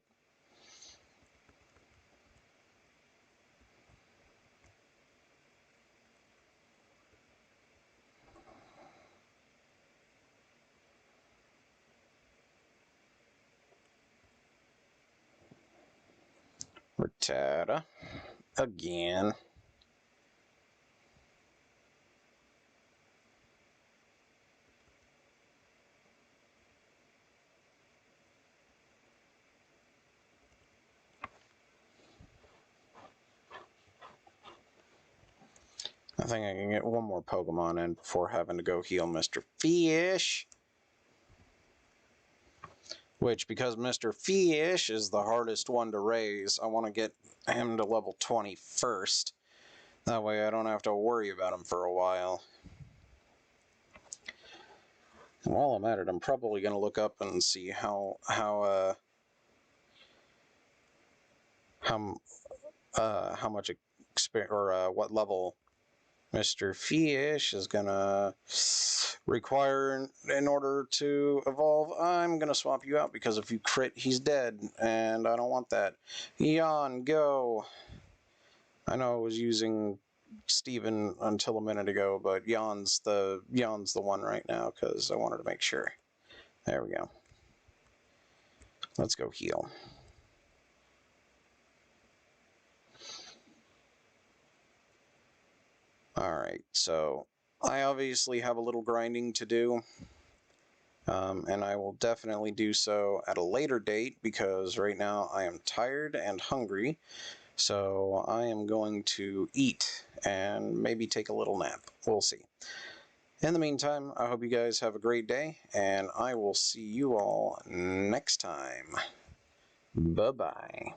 Rattata. Again. I think I can get one more Pokemon in before having to go heal Mr. Fish. Which, because Mr. Fish is the hardest one to raise, I want to get him to level 20 first. That way I don't have to worry about him for a while. And while I'm at it, I'm probably going to look up and see how much what level Mr. Fish is gonna require in order to evolve. I'm gonna swap you out because if you crit, he's dead, and I don't want that. Yawn, go. I know I was using Steven until a minute ago, but Yawn's the one right now because I wanted to make sure. There we go. Let's go heal. Alright, so I obviously have a little grinding to do, and I will definitely do so at a later date because right now I am tired and hungry, so I am going to eat and maybe take a little nap. We'll see. In the meantime, I hope you guys have a great day, and I will see you all next time. Bye-bye.